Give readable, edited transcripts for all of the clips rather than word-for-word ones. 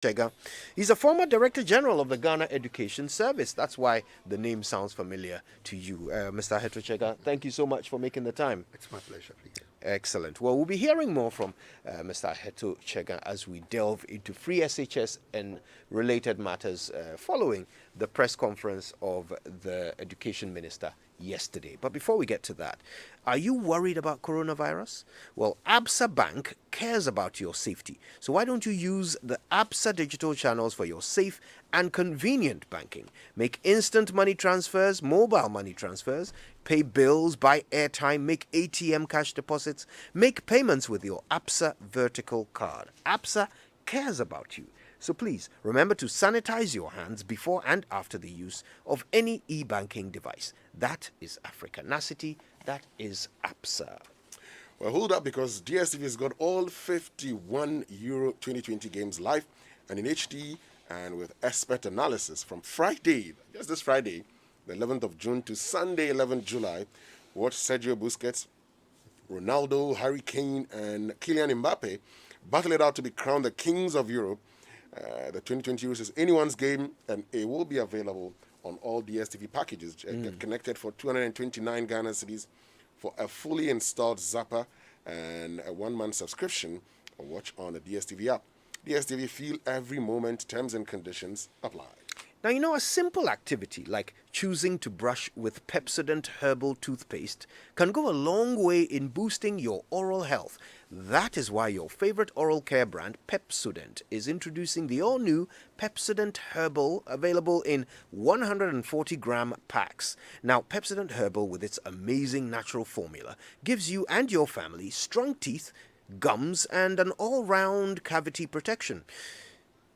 Chega. He's a former Director General of the Ghana Education Service. That's why the name sounds familiar to you. Mr. Hetro Chega, thank you so much for making the time. It's my pleasure, please. Excellent. Well, we'll be hearing more from Mr. Hetro Chega as we delve into free SHS and related matters following the press conference of the Education Minister yesterday. But before we get to that, are you worried about coronavirus? Well, Absa Bank cares about your safety. So why don't you use the Absa digital channels for your safe and convenient banking? Make instant money transfers, mobile money transfers, pay bills, buy airtime, make ATM cash deposits, make payments with your Absa vertical card. Absa cares about you. So please remember to sanitize your hands before and after the use of any e-banking device. That is Africanacity. That is Absa. Well, hold up, because DSTV has got all 51 Euro 2020 games live and in HD and with expert analysis from Friday, just this Friday, the 11th of June to Sunday, 11th July. Watch Sergio Busquets, Ronaldo, Harry Kane, and Kylian Mbappe battle it out to be crowned the kings of Europe. The 2020 Euros is anyone's game, and it will be available on all DSTV packages. Get connected for 229 Ghana cedis for a fully installed Zapper and a one-month subscription, or watch on the DSTV app. DSTV, feel every moment. Terms and conditions apply. Now, you know, a simple activity like choosing to brush with Pepsodent Herbal Toothpaste can go a long way in boosting your oral health. That is why your favorite oral care brand, Pepsodent, is introducing the all-new Pepsodent Herbal, available in 140-gram packs. Now, Pepsodent Herbal, with its amazing natural formula, gives you and your family strong teeth, gums, and an all-round cavity protection.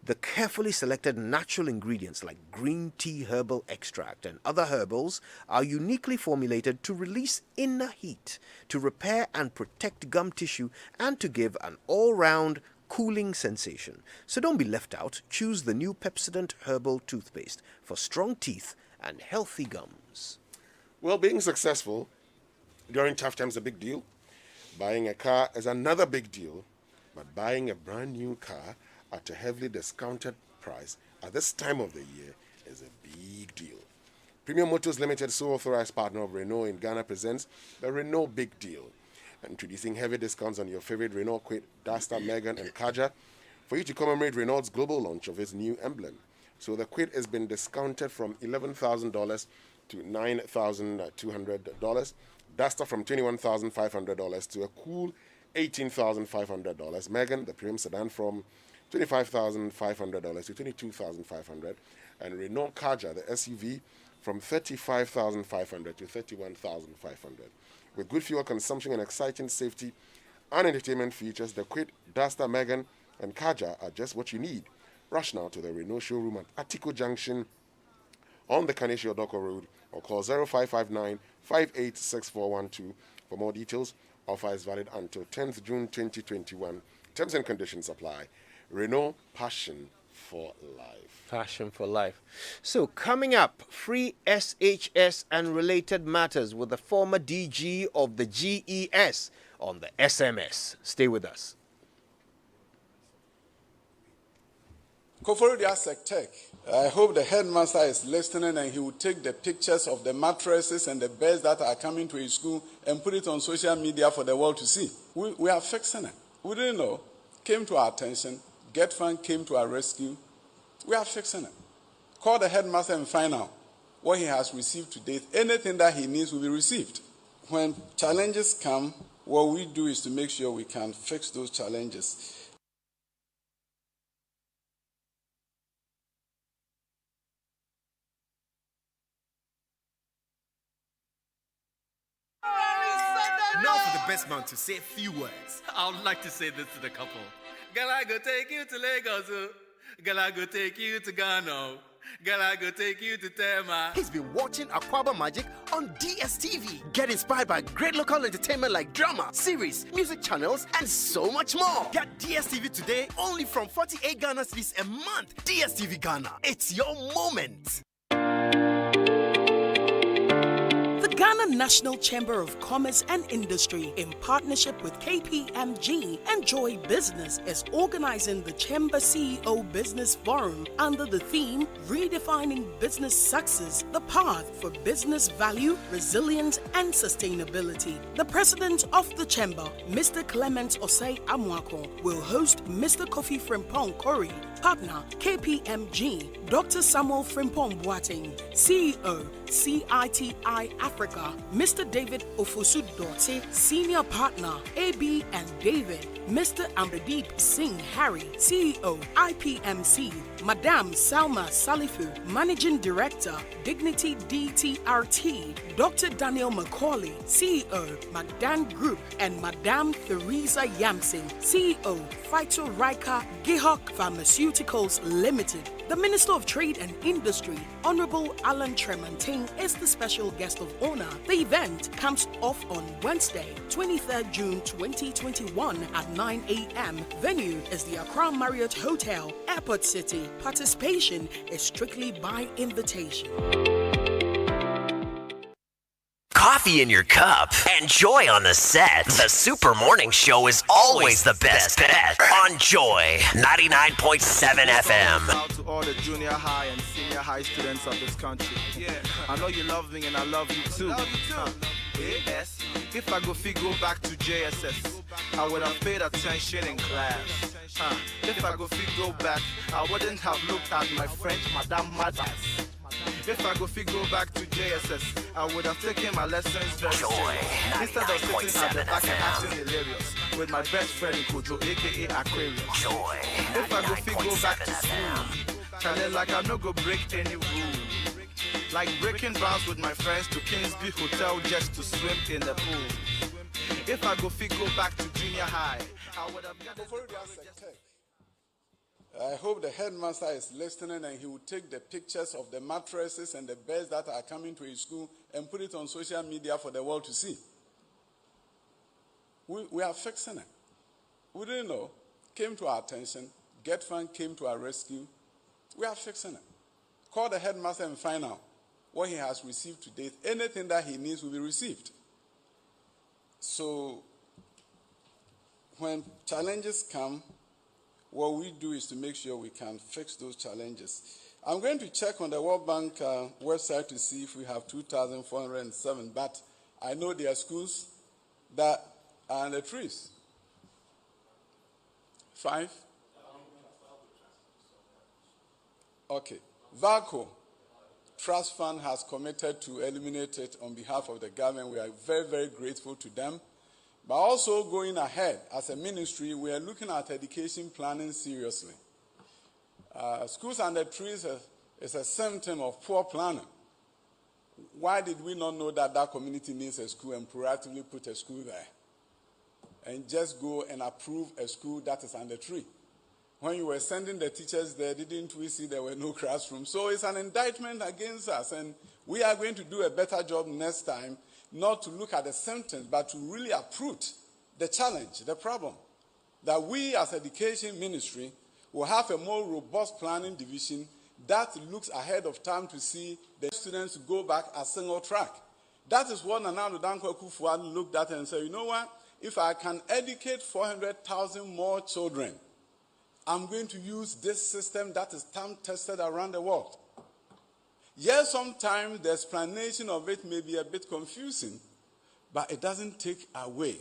The carefully selected natural ingredients like green tea herbal extract and other herbals are uniquely formulated to release inner heat, to repair and protect gum tissue, and to give an all-round cooling sensation. So don't be left out. Choose the new Pepsodent Herbal Toothpaste for strong teeth and healthy gums. Well, being successful during tough times is a big deal. Buying a car is another big deal. But buying a brand new car at a heavily discounted price at this time of the year is a big deal. Premium Motors Limited, sole authorized partner of Renault in Ghana, presents the Renault Big Deal, introducing heavy discounts on your favorite Renault Kwid, Duster, Megane, and Kaja for you to commemorate Renault's global launch of its new emblem. So the Kwid has been discounted from $11,000 to $9,200, Duster from $21,500 to a cool $18,500, Megane, the premium sedan, from $25,500 to $22,500, and Renault Kaja, the SUV, from $35,500 to $31,500. With good fuel consumption and exciting safety and entertainment features, the Kwid, Duster, Megane, and Kaja are just what you need. Rush now to the Renault showroom at Atiko Junction on the Kanesha Odoko Road, or call 0559 586412 for more details. Offer is valid until 10th June 2021. Terms and conditions apply. Renault, passion for life. Passion for life. So coming up, free SHS and related matters with the former DG of the GES on the SMS. Stay with us. Koforidia Sektek. I hope the headmaster is listening and he will take the pictures of the mattresses and the beds that are coming to his school and put it on social media for the world to see. We are fixing it. We didn't know. Came to our attention. Get Fund came to our rescue. We are fixing it. Call the headmaster and find out what he has received to date. Anything that he needs will be received. When challenges come, what we do is to make sure we can fix those challenges. Now for the best man to say a few words. I would like to say this to the couple. Girl, I go take you to Lagos. Oh. Girl, I go take you to Ghana. Oh. Girl, I go take you to Tema. He's been watching Aquaba Magic on DSTV. Get inspired by great local entertainment like drama, series, music channels, and so much more. Get DSTV today only from 48 Ghana cedis a month. DSTV Ghana. It's your moment. The Ghana National Chamber of Commerce and Industry, in partnership with KPMG and Joy Business, is organizing the Chamber CEO Business Forum under the theme Redefining Business Success, the Path for Business Value, Resilience and Sustainability. The president of the Chamber, Mr. Clement Osei Amwako, will host Mr. Kofi Frimpong Kori, partner KPMG, Dr. Samuel Frimpong Boateng, CEO, CITI Africa, Mr. David Ofosu Dorte, senior partner, AB and David, Mr. Amberdeep Singh Harry, CEO, IPMC, Madame Salma Salifu, Managing Director, Dignity DTRT, Dr. Daniel Macaulay, CEO, Magdan Group, and Madame Theresa Yamson, CEO, Phyto Rika Gihok Pharmaceuticals Limited. The Minister of Trade and Industry, Honorable Alan Tremontaine, is the special guest of honor. The event comes off on Wednesday, 23rd June 2021 at 9 a.m. Venue is the Accra Marriott Hotel, Airport City. Participation is strictly by invitation. Coffee in your cup and Joy on the set. The Super Morning Show is always the best bet on Joy 99.7 FM. Out to all the junior high and senior high students of this country. Yeah, I know you love me and I love you too. Yes. If I go back to JSS, I would have paid attention in class. If I go back, I wouldn't have looked at my French Madame Madas. If I go back to JSS, I would have taken my lessons very Joy, serious. Instead of sitting at the back and acting hilarious with my best friend Kojo, aka Aquarius. Joy, If I go back to school, Charlie, like I no go break any rule. Like breaking bounds with my friends to Kingsby Hotel just to swim in the pool. If I go back to junior high, I would have got I hope the headmaster is listening and he will take the pictures of the mattresses and the beds that are coming to his school and put it on social media for the world to see. We are fixing it. We didn't know. Came to our attention. Get Fund came to our rescue. We are fixing it. Call the headmaster and find out what he has received to date. Anything that he needs will be received. So when challenges come, what we do is to make sure we can fix those challenges. I'm going to check on the World Bank website to see if we have 2,407, but I know there are schools that are in the trees. 5? Okay. VACO Trust Fund has committed to eliminate it on behalf of the government. We are very, very grateful to them. But also going ahead, as a ministry, we are looking at education planning seriously. Schools under trees is a symptom of poor planning. Why did we not know that that community needs a school and proactively put a school there? And just go and approve a school that is under tree. When you were sending the teachers there, didn't we see there were no classrooms? So it's an indictment against us, and we are going to do a better job next time, not to look at the symptoms, but to really uproot the challenge, the problem. That we as education ministry will have a more robust planning division that looks ahead of time to see the students go back a single track. That is what Nana Danko Akufo-Addo looked at and said, you know what? If I can educate 400,000 more children, I'm going to use this system that is time-tested around the world. Yes, sometimes the explanation of it may be a bit confusing, but it doesn't take away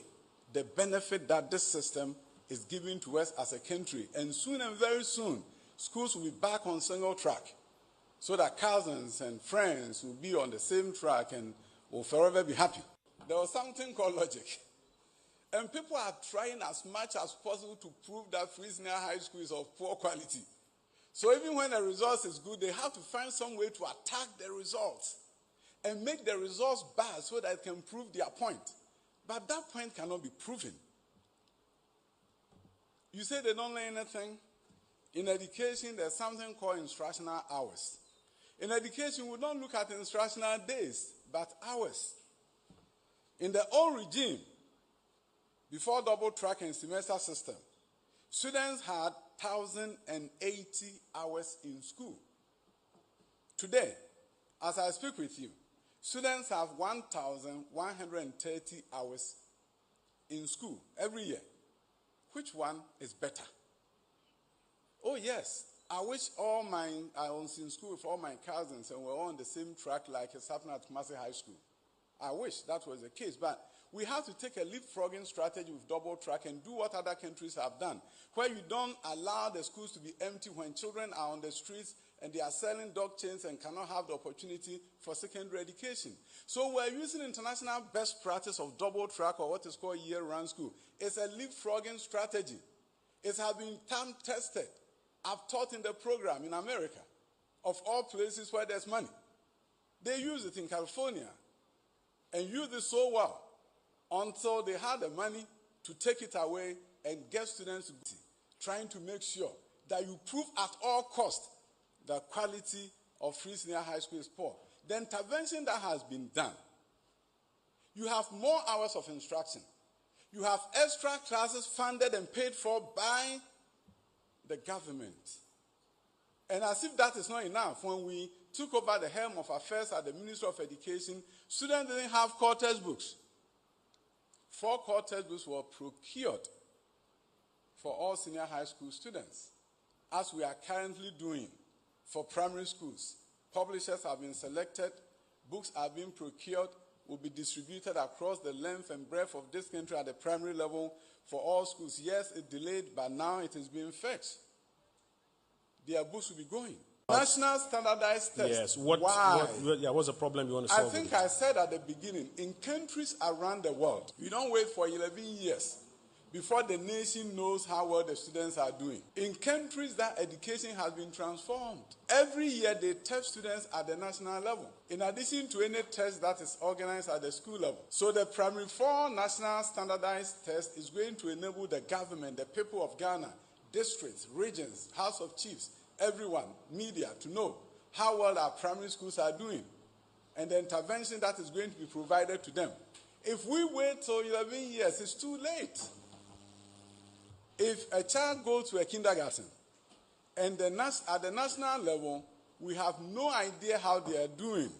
the benefit that this system is giving to us as a country. And soon and very soon, schools will be back on single track so that cousins and friends will be on the same track and will forever be happy. There was something called logic. And people are trying as much as possible to prove that Free Senior High School is of poor quality. So even when the results is good, they have to find some way to attack the results and make the results bad so that it can prove their point. But that point cannot be proven. You say they don't learn anything. In education, there's something called instructional hours. In education, we don't look at instructional days, but hours. In the old regime, before double track and semester system, students had 1,080 hours in school. Today, as I speak with you, Students have 1,130 hours in school every year. Which one is better? Oh yes, I wish I was in school with all my cousins and we're all on the same track like it's happening at Kumasi High School. I wish that was the case, but we have to take a leapfrogging strategy with double track and do what other countries have done, where you don't allow the schools to be empty when children are on the streets and they are selling dog chains and cannot have the opportunity for secondary education. So we're using international best practice of double track, or what is called year-round school. It's a leapfrogging strategy. It has been time tested. I've taught in the program in America, of all places where there's money. They use it in California and use it so well until they had the money to take it away and get students trying to make sure that you prove at all costs the quality of free senior high school is poor. The intervention that has been done, you have more hours of instruction. You have extra classes funded and paid for by the government. And as if that is not enough, when we took over the helm of affairs at the Ministry of Education, students didn't have core textbooks. 4 core textbooks were procured for all senior high school students, as we are currently doing for primary schools. Publishers have been selected, books are being procured, will be distributed across the length and breadth of this country at the primary level for all schools. Yes, it delayed, but now it is being fetched. Their books will be going. National standardized test. Yes. Why? What's the problem you want to I solve? think I said at the beginning, in countries around the world, you don't wait for 11 years before the nation knows how well the students are doing. In countries that education has been transformed, every year they test students at the national level, in addition to any test that is organized at the school level. So the Primary 4 National Standardized Test is going to enable the government, the people of Ghana, districts, regions, House of Chiefs, everyone, media, to know how well our primary schools are doing and the intervention that is going to be provided to them. If we wait till 11 years, it's too late. If a child goes to a kindergarten and at the national level, we have no idea how they are doing,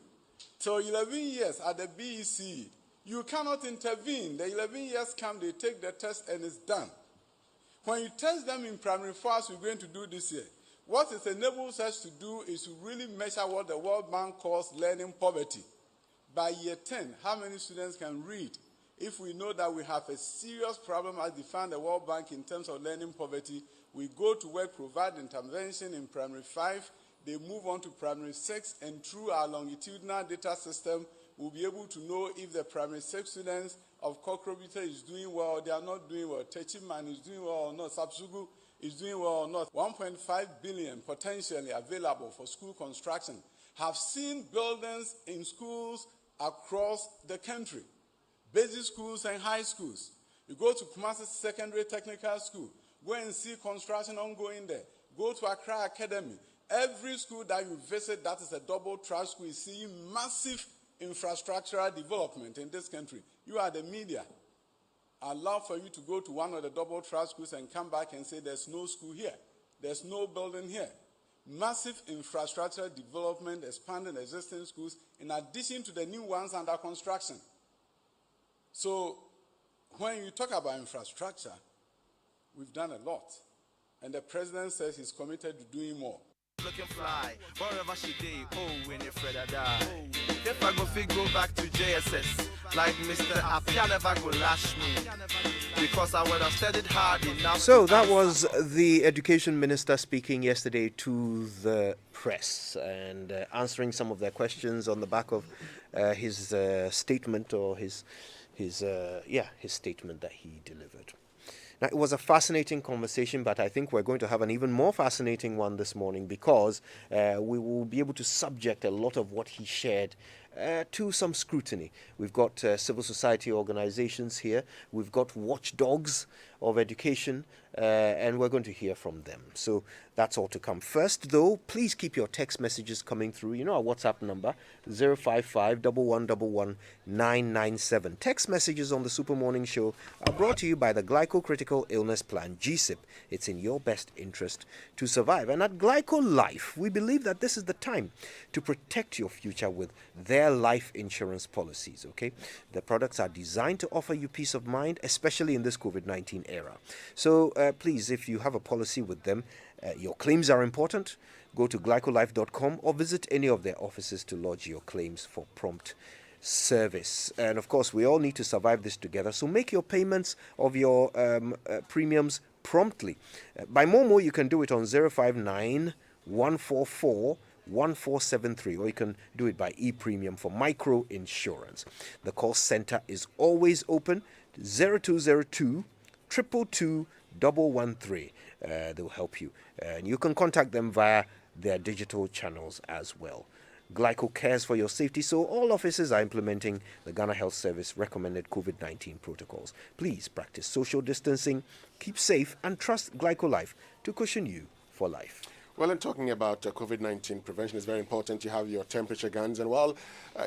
till 11 years at the BEC, you cannot intervene. The 11 years come, they take the test and it's done. When you test them in primary 4, as we're going to do this year, what it enables us to do is to really measure what the World Bank calls learning poverty. By year 10, how many students can read? If we know that we have a serious problem as defined the World Bank in terms of learning poverty, we go to work, provide intervention in primary 5, they move on to primary 6, and through our longitudinal data system, we'll be able to know if the primary 6 students of Kokrobita is doing well or they are not doing well, Techiman is doing well or not, Sapsugu is doing well or not. 1.5 billion potentially available for school construction. Have seen buildings in schools across the country, basic schools and high schools. You go to Kumasi Secondary Technical School, go and see construction ongoing there. Go to Accra Academy. Every school that you visit that is a double track school is seeing massive infrastructural development in this country. You are the media. I'd love for you to go to one of the double track schools and come back and say there's no school here. There's no building here. Massive infrastructure development, expanding existing schools, in addition to the new ones under construction. So when you talk about infrastructure, we've done a lot. And the president says he's committed to doing more. Looking fly, wherever she did, oh, when if Fred die. If I go back to JSS, like Mr. Apia never go lash me, because I would have studied hard enough. So that was the education minister speaking yesterday to the press and answering some of their questions on the back of his statement or his statement that he delivered. Now, it was a fascinating conversation, but I think we're going to have an even more fascinating one this morning because we will be able to subject a lot of what he shared to some scrutiny. We've got civil society organizations here. We've got watchdogs of education, and we're going to hear from them. So that's all to come. First, though, please keep your text messages coming through. You know our WhatsApp number, 055-1111-997. Text messages on the Super Morning Show are brought to you by the Glyco-Critical Illness Plan, GSIP. It's in your best interest to survive. And at Glyco Life, we believe that this is the time to protect your future with their their life insurance policies, okay? The products are designed to offer you peace of mind, especially in this COVID-19 era. So please, if you have a policy with them, your claims are important. Go to glycolife.com or visit any of their offices to lodge your claims for prompt service. And of course, we all need to survive this together. So make your payments of your premiums promptly. By Momo, you can do it on 059 144 1473, or you can do it by e-premium for micro insurance. The call center is always open, 0202 222 113. They'll help you. And you can contact them via their digital channels as well. Glyco cares for your safety, so all offices are implementing the Ghana Health Service recommended COVID-19 protocols. Please practice social distancing, keep safe, and trust Glyco Life to cushion you for life. Well, in talking about COVID-19 prevention, is very important. You have your temperature guns, and while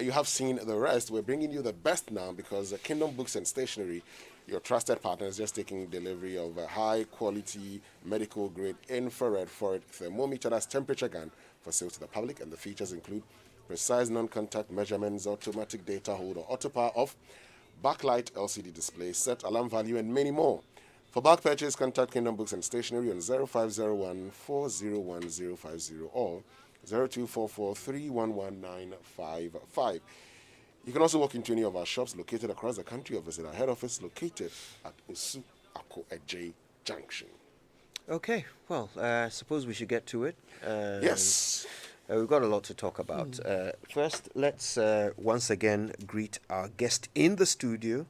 you have seen the rest, we're bringing you the best now because Kingdom Books and Stationery, your trusted partner, is just taking delivery of a high-quality, medical-grade infrared forward thermometer, that's temperature gun, for sale to the public, and the features include precise non-contact measurements, automatic data holder, auto power off, backlight LCD display, set alarm value, and many more. For bulk purchase, contact Kingdom Books and Stationery on 0501 401 050 or 0244 311 955. You can also walk into any of our shops located across the country or visit our head office located at Osu Ako Ej Junction. Okay, well, I suppose we should get to it. Yes. We've got a lot to talk about. First, let's once again greet our guest in the studio.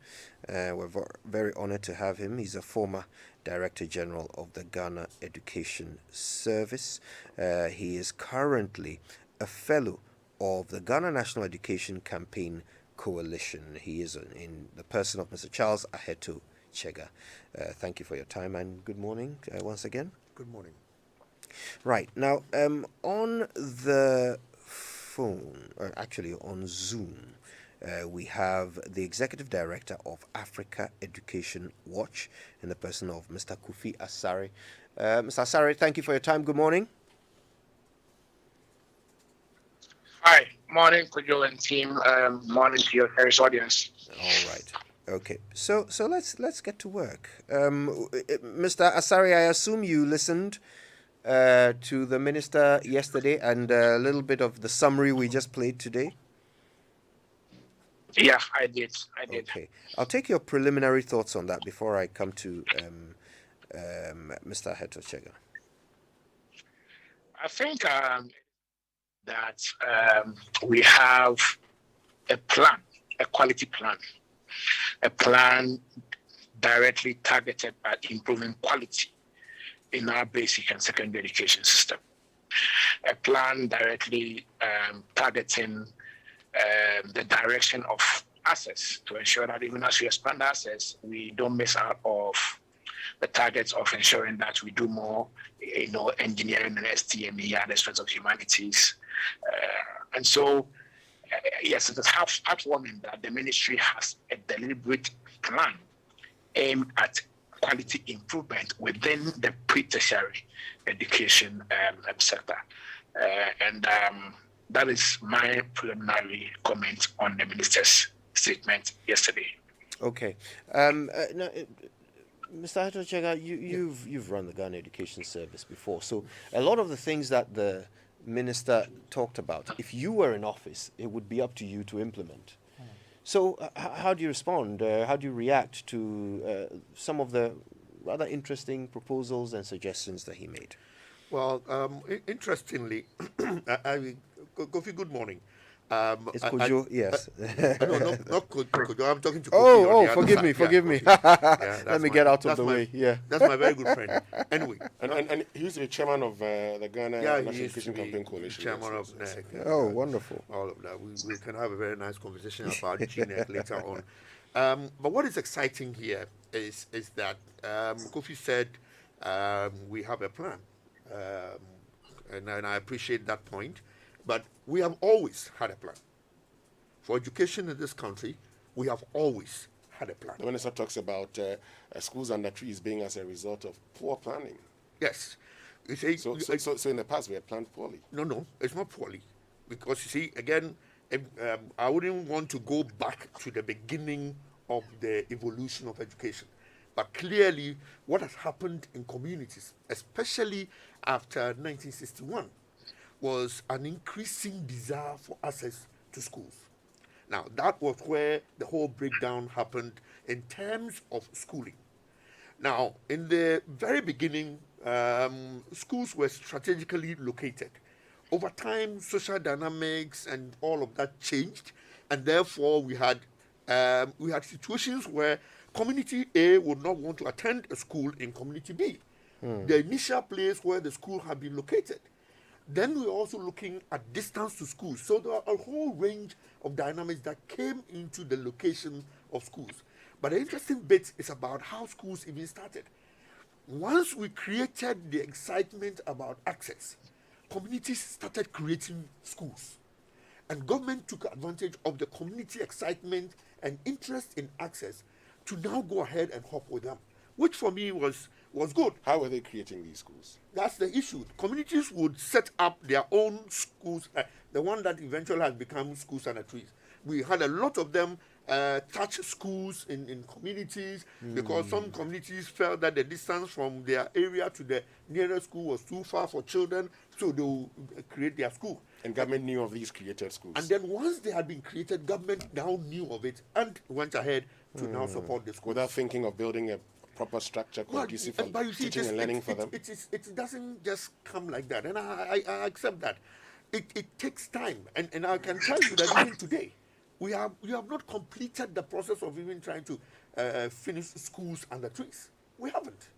We're very honored to have him. He's a former Director General of the Ghana Education Service. He is currently a fellow of the Ghana National Education Campaign Coalition. He is in the person of Mr. Charles Aheto Chega. Thank you for your time and good morning once again. Good morning. Right, now on the phone, or actually on Zoom, we have the Executive Director of Africa Education Watch in the person of Mr. Kofi Asare. Mr. Asare, thank you for your time. Good morning. Hi, morning, Kujo and team. Morning to your various audience. All right. Okay. So let's get to work. Mr. Asare, I assume you listened to the minister yesterday and a little bit of the summary we just played today. Yeah, I did. Okay. I'll take your preliminary thoughts on that before I come to Mr. Aheto Chega. I think that we have a plan, a quality plan, a plan directly targeted at improving quality in our basic and secondary education system. A plan directly targeting the direction of access to ensure that even as we expand access, we don't miss out of the targets of ensuring that we do more, engineering and STEM at the expense of humanities. And so, yes, it is heartwarming that the ministry has a deliberate plan aimed at quality improvement within the pre-tertiary education sector. And that is my preliminary comment on the minister's statement yesterday. Okay. Now, Mr. Aheto Chega, you've run the Ghana Education Service before, so a lot of the things that the minister talked about, if you were in office, it would be up to you to implement. So how do you respond? How do you react to some of the rather interesting proposals and suggestions that he made? Well, interestingly, Kofi, good morning. It's Kojo, yes. No, not Kojo. I'm talking to Kofi. Forgive me. Yeah, Let me get out of the way. Yeah, that's my very good friend. Anyway, and he used to be chairman of the Ghana National Education Campaign Coalition. Chairman of NEC. Oh, wonderful. All of that. We can have a very nice conversation about GNEC later on. But what is exciting here is that Kofi said we have a plan, and I appreciate that point. But we have always had a plan. For education in this country, we have always had a plan. The minister talks about schools under trees being as a result of poor planning. Yes. So in the past, we had planned poorly. No, it's not poorly. Because, you see, again, I wouldn't want to go back to the beginning of the evolution of education. But clearly, what has happened in communities, especially after 1961, was an increasing desire for access to schools. Now, that was where the whole breakdown happened in terms of schooling. Now, in the very beginning, schools were strategically located. Over time, social dynamics and all of that changed, and therefore we had situations where community A would not want to attend a school in community B, the initial place where the school had been located. Then we're also looking at distance to schools. So there are a whole range of dynamics that came into the location of schools. But the interesting bit is about how schools even started. Once we created the excitement about access, communities started creating schools. And government took advantage of the community excitement and interest in access to now go ahead and hop with them, which for me was good. How were they creating these schools? That's the issue. Communities would set up their own schools, the one that eventually has become schools under trees. We had a lot of them touch schools in communities because some communities felt that the distance from their area to the nearest school was too far for children, so they will create their school. And government knew of these created schools. And then once they had been created, government now knew of it and went ahead to now support the school. Without thinking of building a proper structure conducive for teaching and learning for them? It doesn't just come like that, and I accept that. It takes time, and I can tell you that even today, we have not completed the process of even trying to finish schools under trees. We haven't.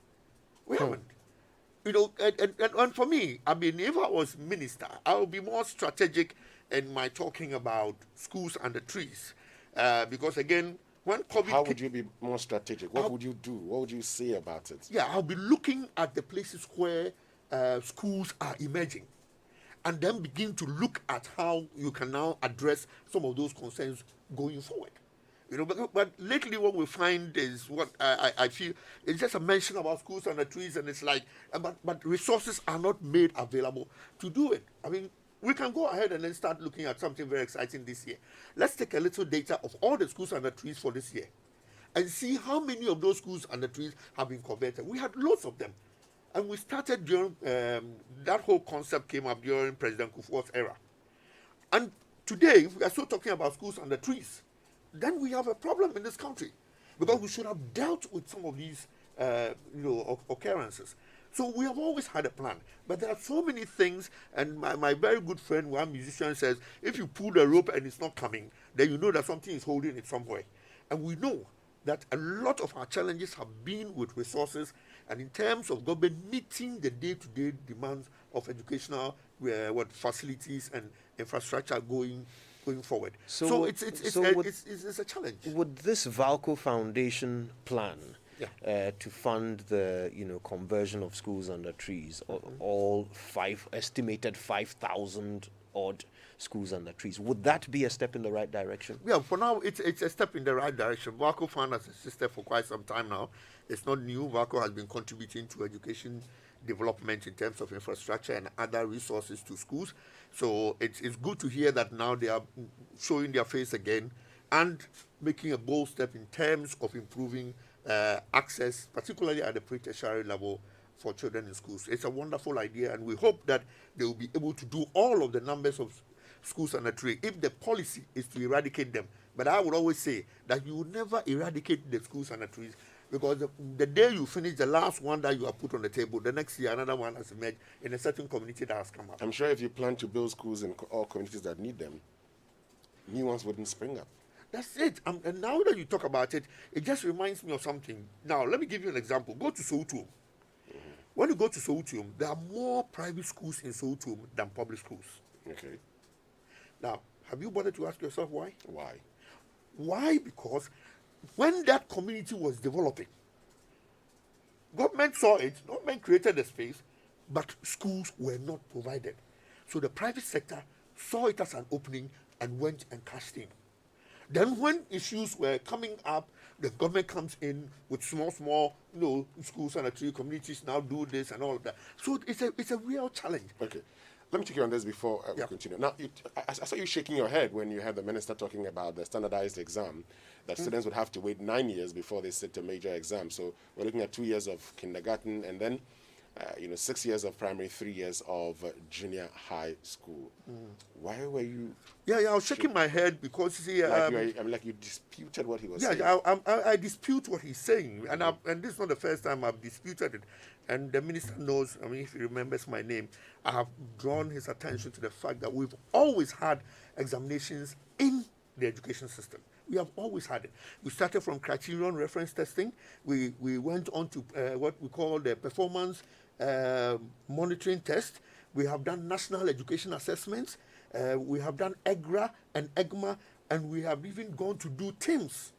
You know, and for me, I mean, if I was minister, I would be more strategic in my talking about schools under trees, because again, when COVID how would you be more strategic? What would you do? What would you say about it? Yeah, I'll be looking at the places where schools are emerging, and then begin to look at how you can now address some of those concerns going forward. You know, but lately what we find is what I feel it's just a mention about schools under trees, and it's like, but resources are not made available to do it. I mean, we can go ahead and then start looking at something very exciting this year. Let's take a little data of all the schools under trees for this year and see how many of those schools under trees have been converted. We had lots of them. And we started during, that whole concept came up during President Kufuor's era. And today, if we are still talking about schools under trees, then we have a problem in this country because we should have dealt with some of these occurrences. So we have always had a plan, but there are so many things, and my very good friend, one musician, says, if you pull the rope and it's not coming, then you know that something is holding it somewhere. And we know that a lot of our challenges have been with resources and in terms of government meeting the day-to-day demands of educational facilities and infrastructure going forward. So it's a challenge. Would this Valco Foundation plan to fund the conversion of schools under trees, all estimated 5,000 odd schools under trees, would that be a step in the right direction? Yeah, for now it's a step in the right direction. Valco Fund has existed for quite some time now. It's not new. Valco has been contributing to education development in terms of infrastructure and other resources to schools. So it's good to hear that now they are showing their face again and making a bold step in terms of improving access, particularly at the pre-tertiary level for children in schools. It's a wonderful idea, and we hope that they will be able to do all of the numbers of schools under tree if the policy is to eradicate them. But I would always say that you will never eradicate the schools under trees, because the day you finish the last one that you have put on the table, the next year another one has emerged in a certain community that has come up. I'm sure if you plan to build schools in all communities that need them, new ones wouldn't spring up. That's it. And now that you talk about it, it just reminds me of something. Now, let me give you an example. Go to Soutum. When you go to Soutum, there are more private schools in Soutum than public schools. Okay. Now, have you bothered to ask yourself why? Why? Why? Because when that community was developing, government saw it, government created the space, but schools were not provided. So the private sector saw it as an opening and went and cashed in. Then when issues were coming up, the government comes in with small, schools and communities now do this and all of that. So it's a real challenge. Okay. Let me take you on this before we continue. Now, I saw you shaking your head when you had the minister talking about the standardized exam, that students would have to wait 9 years before they sit a major exam. So we're looking at 2 years of kindergarten and then 6 years of primary, 3 years of junior high school. Why were you? Yeah, I was shaking my head because see, like you disputed what he was saying. I dispute what he's saying, and this is not the first time I've disputed it. And the minister knows. I mean, if he remembers my name, I have drawn his attention to the fact that we've always had examinations in the education system. We have always had it. We started from criterion reference testing. We went on to what we call the performance monitoring test. We have done national education assessments. We have done EGRA and EGMA, and we have even gone to do TIMS.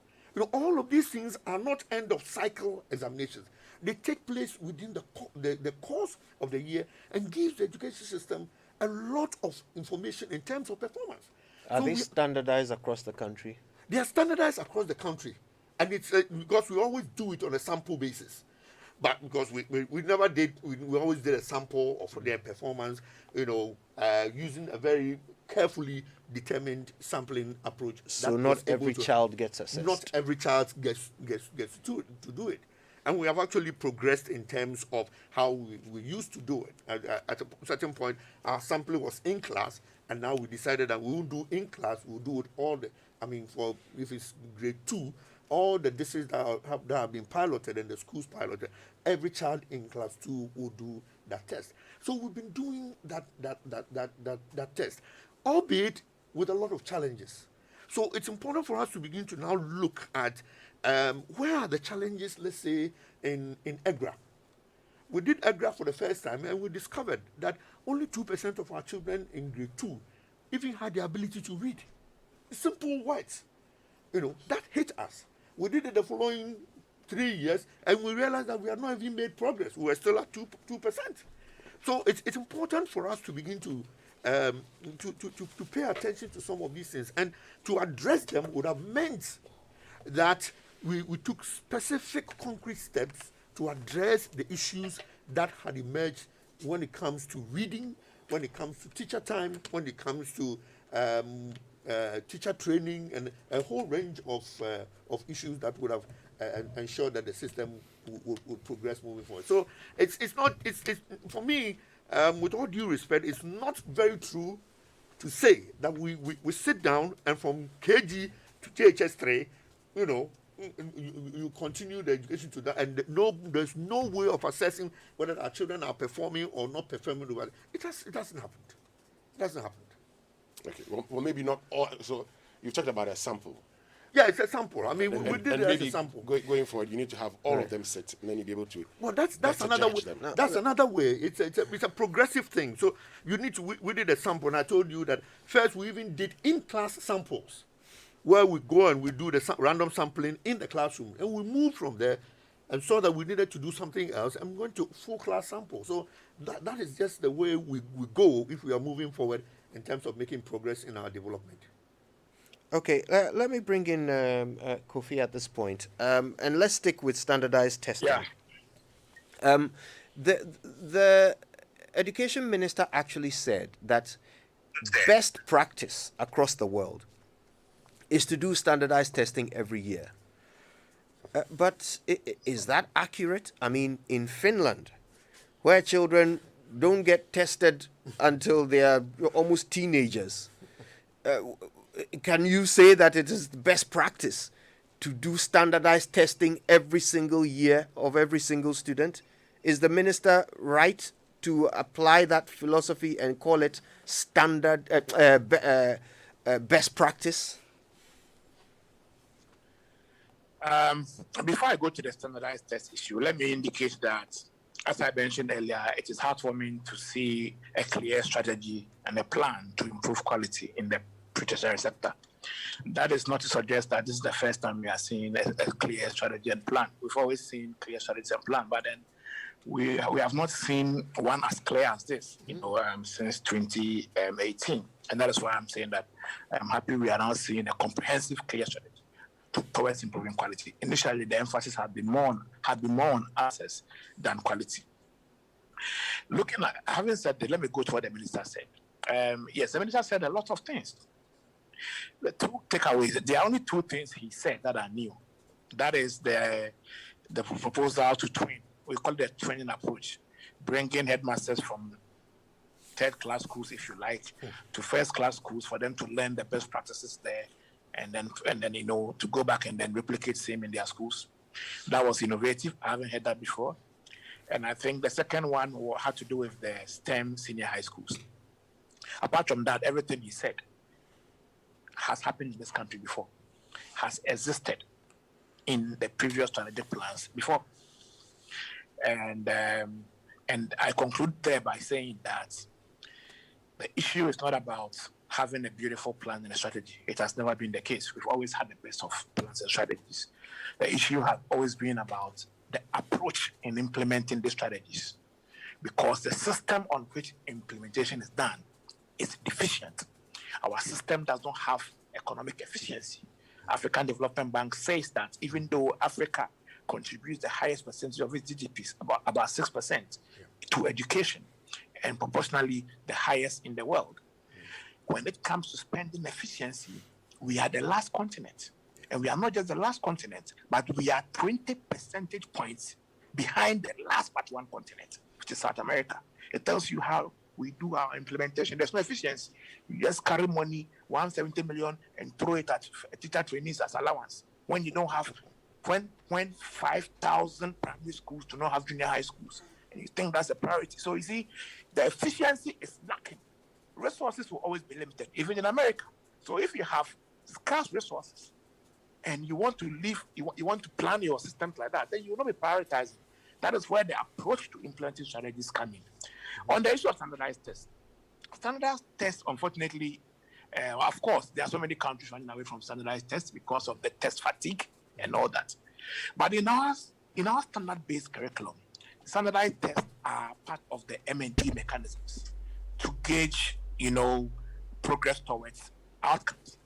All of these things are not end of cycle examinations. They take place within the course of the year and gives the education system a lot of information in terms of performance. Are they standardized across the country? They are standardized across the country, and it's because we always do it on a sample basis. But because we never did, we always did a sample of their performance, using a very carefully determined sampling approach. So not every child gets assessed. Not every child gets to do it. And we have actually progressed in terms of how we used to do it. At a certain point, our sampling was in class, and now we decided that we won't do in class, we'll do it if it's grade 2, all the districts that have been piloted and the schools piloted, every child in class 2 will do that test. So we've been doing that test, albeit with a lot of challenges. So it's important for us to begin to now look at where are the challenges, let's say, in EGRA. We did EGRA for the first time, and we discovered that only 2% of our children in grade 2 even had the ability to read. Simple words. That hit us. We did it the following 3 years, and we realized that we had not even made progress. We were still at 2%. So it's important for us to begin to pay attention to some of these things, and to address them would have meant that we took specific concrete steps to address the issues that had emerged when it comes to reading, when it comes to teacher time, when it comes to teacher training, and a whole range of issues that would have ensured that the system would progress moving forward. So it's for me, with all due respect, it's not very true to say that we sit down and from KG to JHS3, you continue the education to that, and there's no way of assessing whether our children are performing or not performing. It hasn't happened. It hasn't happened. Okay, well, maybe not all. So you talked about a sample. Yeah, it's a sample. I mean, we did it as a sample. Going forward, you need to have all of them sit, and then you'll be able to. Well, that's another way. That's another way. It's a progressive thing. So you need to. We did a sample, and I told you that first we even did in-class samples, where we go and we do the random sampling in the classroom, and we moved from there, and saw that we needed to do something else, and we went to full class sample. So that is just the way we go if we are moving forward in terms of making progress in our development. Okay, let me bring in Kofi at this point, and let's stick with standardized testing. Yeah. The education minister actually said that best practice across the world is to do standardized testing every year. But is that accurate? I mean, in Finland, where children don't get tested until they are almost teenagers, can you say that it is the best practice to do standardized testing every single year of every single student? Is the minister right to apply that philosophy and call it standard best practice? Before I go to the standardized test issue, let me indicate that, as I mentioned earlier, it is heartwarming to see a clear strategy and a plan to improve quality in the pre-tertiary sector. That is not to suggest that this is the first time we are seeing a clear strategy and plan. We've always seen clear strategy and plan, but then we have not seen one as clear as this, since 2018. And that is why I'm saying that I'm happy we are now seeing a comprehensive, clear strategy towards improving quality. Initially, the emphasis had been more on access than quality. Looking at, having said that, let me go to what the minister said. Yes, the minister said a lot of things. The two takeaways, there are only two things he said that are new. That is the proposal to twin. We call it the twinning approach, bringing headmasters from third-class schools, if you like, to first-class schools for them to learn the best practices there, and then to go back and then replicate same in their schools. That was innovative. I haven't heard that before. And I think the second one had to do with the STEM senior high schools. Apart from that, everything he said has happened in this country before, has existed in the previous strategic plans before. And I conclude there by saying that the issue is not about having a beautiful plan and a strategy. It has never been the case. We've always had the best of plans and strategies. The issue has always been about the approach in implementing these strategies, because the system on which implementation is done is deficient. Our system does not have economic efficiency. African Development Bank says that even though Africa contributes the highest percentage of its GDP, about 6%, to education, and proportionally the highest in the world, when it comes to spending efficiency, we are the last continent. And we are not just the last continent, but we are 20 percentage points behind the last but one continent, which is South America. It tells you how we do our implementation. There's no efficiency. You just carry money, 170 million, and throw it at teacher trainees as allowance. When you don't have, when 5,000 primary schools do not have junior high schools, and you think that's a priority. So you see, the efficiency is lacking. Resources will always be limited, even in America. So if you have scarce resources, and you want to live, you want to plan your systems like that, then you will not be prioritizing. That is where the approach to implementing strategies come in. On the issue of standardized tests, unfortunately, of course, there are so many countries running away from standardized tests because of the test fatigue and all that. But in our standard-based curriculum, standardized tests are part of the M&E mechanisms to gauge, progress towards outcomes.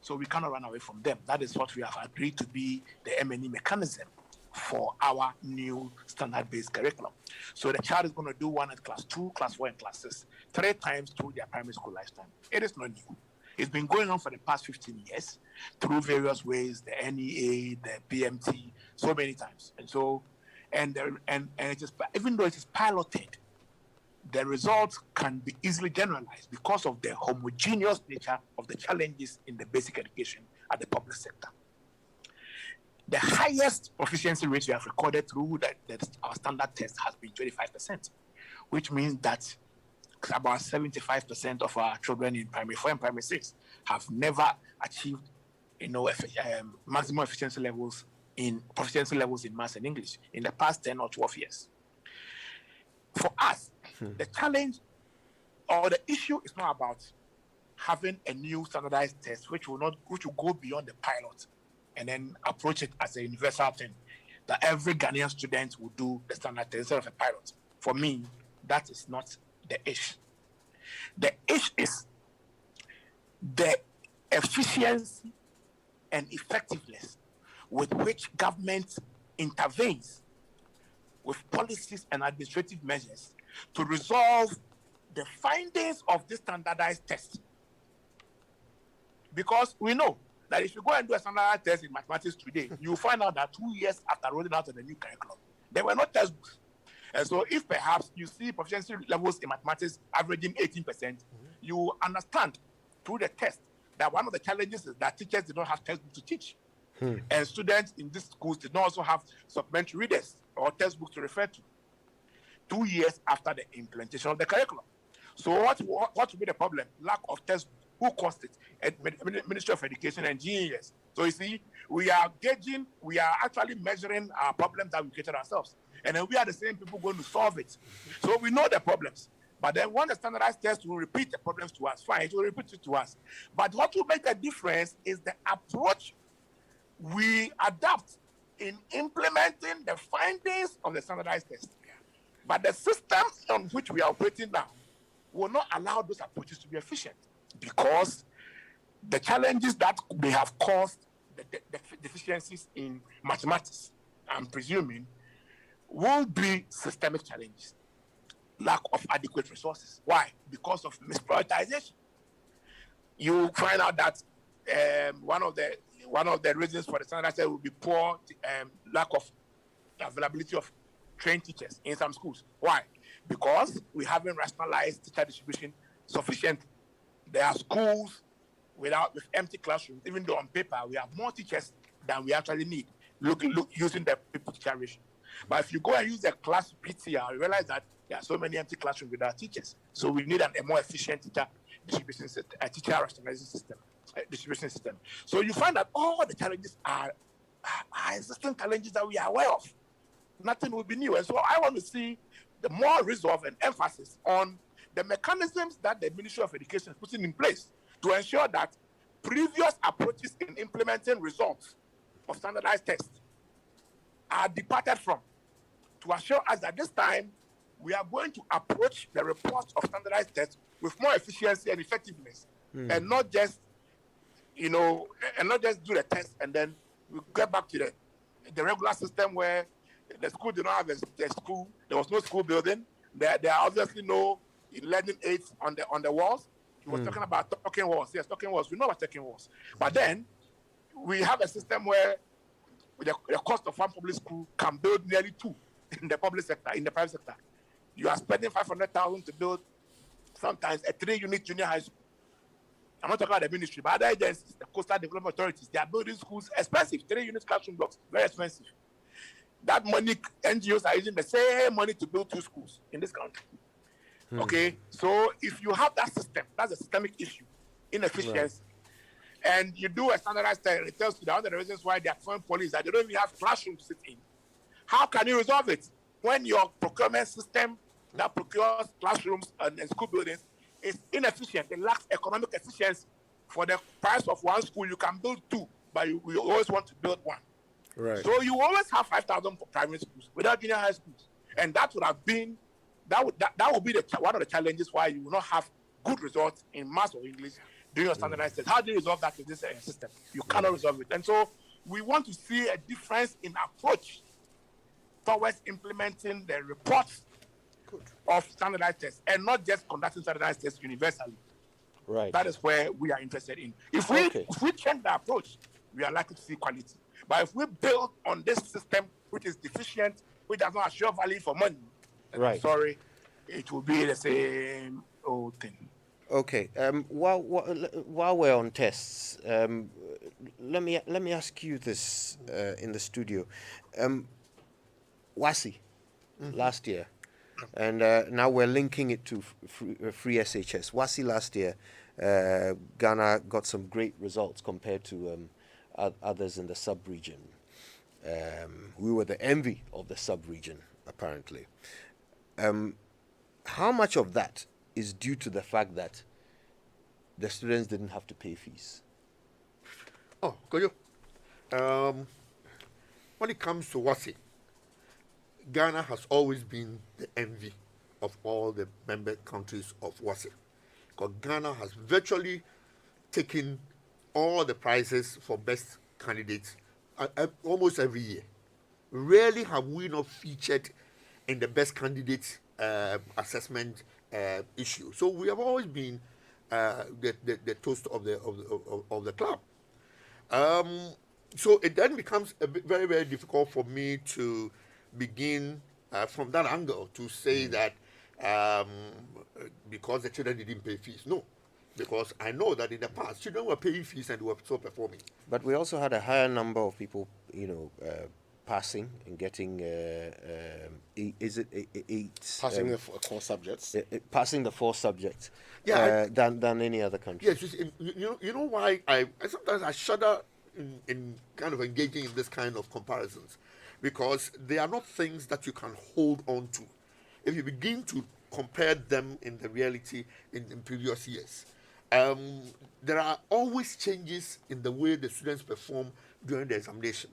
So we cannot run away from them. That is what we have agreed to be the M&E mechanism for our new standard-based curriculum. So the child is going to do one at class 2, class 4, and class 6, 3 times through their primary school lifetime. It is not new. It's been going on for the past 15 years through various ways, the NEA, the PMT, so many times. And so, and it is, even though it is piloted, the results can be easily generalized because of the homogeneous nature of the challenges in the basic education at the public sector. The highest proficiency rate we have recorded through our standard test has been 25%, which means that about 75% of our children in primary 4 and primary 6 have never achieved, maximum proficiency levels in maths and English in the past 10 or 12 years. For us, the challenge or the issue is not about having a new standardized test which will go beyond the pilot and then approach it as a universal thing that every Ghanaian student will do the standard test instead of a pilot. For me, that is not the issue. The issue is the efficiency and effectiveness with which government intervenes with policies and administrative measures to resolve the findings of this standardized test. Because we know that if you go and do a standardized test in mathematics today, you will find out that 2 years after rolling out of the new curriculum, there were no textbooks. And so if perhaps you see proficiency levels in mathematics averaging 18%, you understand through the test that one of the challenges is that teachers did not have textbooks to teach. And students in these schools did not also have supplementary readers or textbooks to refer to 2 years after the implementation of the curriculum. So what would be the problem? Lack of textbooks. Who caused it? Ministry of Education and GES. So you see, we are actually measuring our problems that we created ourselves. And then we are the same people going to solve it. So we know the problems. But then when the standardized test will repeat the problems to us, fine, it will repeat it to us. But what will make a difference is the approach we adapt in implementing the findings of the standardized test. But the system on which we are operating now will not allow those approaches to be efficient because the challenges that may have caused the deficiencies in mathematics, I'm presuming, will be systemic challenges. lack of adequate resources. Why? Because of misprioritization. You find out that one of the reasons for the standard test will be poor lack of availability of trained teachers in some schools. Why? Because we haven't rationalized teacher distribution sufficiently. There are schools with empty classrooms, even though on paper we have more teachers than we actually need. Look using the people-teacher ratio. But if you go and use the class PTR, you realize that there are so many empty classrooms without teachers. So we need a more efficient teacher distribution system, a teacher rationalization system, distribution system. So you find that all the challenges are existing challenges that we are aware of. Nothing will be new. And so I want to see the more resolve and emphasis on the mechanisms that the Ministry of Education is putting in place to ensure that previous approaches in implementing results of standardized tests are departed from, to assure us that this time we are going to approach the reports of standardized tests with more efficiency and effectiveness, and not just, do the test and then we get back to the regular system where the school did not have a school, there was no school building, there are obviously no learning aids on the walls. He was talking about talking walls. Yes, talking walls. We know about talking walls. But then we have a system where the cost of one public school can build nearly two in the public sector, in the private sector. You are spending 500,000 to build sometimes a 3-unit junior high school. I'm not talking about the ministry, but other agencies, the coastal development authorities, they are building schools expensive, 3-unit classroom blocks, very expensive. That money, NGOs are using the same money to build 2 schools in this country. Okay, so if you have that system, that's a systemic issue, inefficiency, right, and you do a standardized test, it tells you that one of the reasons why they are foreign police that they don't even have classrooms to sit in. How can you resolve it when your procurement system that procures classrooms and school buildings is inefficient? It lacks economic efficiency. For the price of one school, you can build 2, but we always want to build 1. Right. So you always have 5,000 private schools without junior high schools, and that would have been that would be one of the challenges why you will not have good results in maths or English during your standardized test. How do you resolve that with this system? You cannot resolve it. And so we want to see a difference in approach towards implementing the reports of standardized tests and not just conducting standardized tests universally. Right. That is where we are interested in. If we change the approach, we are likely to see quality. But if we build on this system, which is deficient, which does not assure value for money, right, I'm sorry, it will be the same old thing. Okay. While we're on tests, let me ask you this in the studio. WASI last year, and now we're linking it to free SHS. WASI last year, Ghana got some great results compared to others in the sub-region. We were the envy of the sub-region, apparently. How much of that is due to the fact that the students didn't have to pay fees? Oh, Koyo. When it comes to WASI, Ghana has always been the envy of all the member countries of WASI, because Ghana has virtually taken all the prizes for best candidates almost every year. Rarely have we not featured in the best candidate assessment issue. So we have always been the toast of the club. So it then becomes very, very difficult for me to begin from that angle to say that because the children didn't pay fees. No, because I know that in the past children were paying fees and were still performing. But we also had a higher number of people, passing and getting passing the 4 subjects, passing the 4 subjects, yeah, than any other country. Yes, you know why I sometimes I shudder in kind of engaging in this kind of comparisons, because they are not things that you can hold on to. If you begin to compare them in the reality in previous years, there are always changes in the way the students perform during the examination.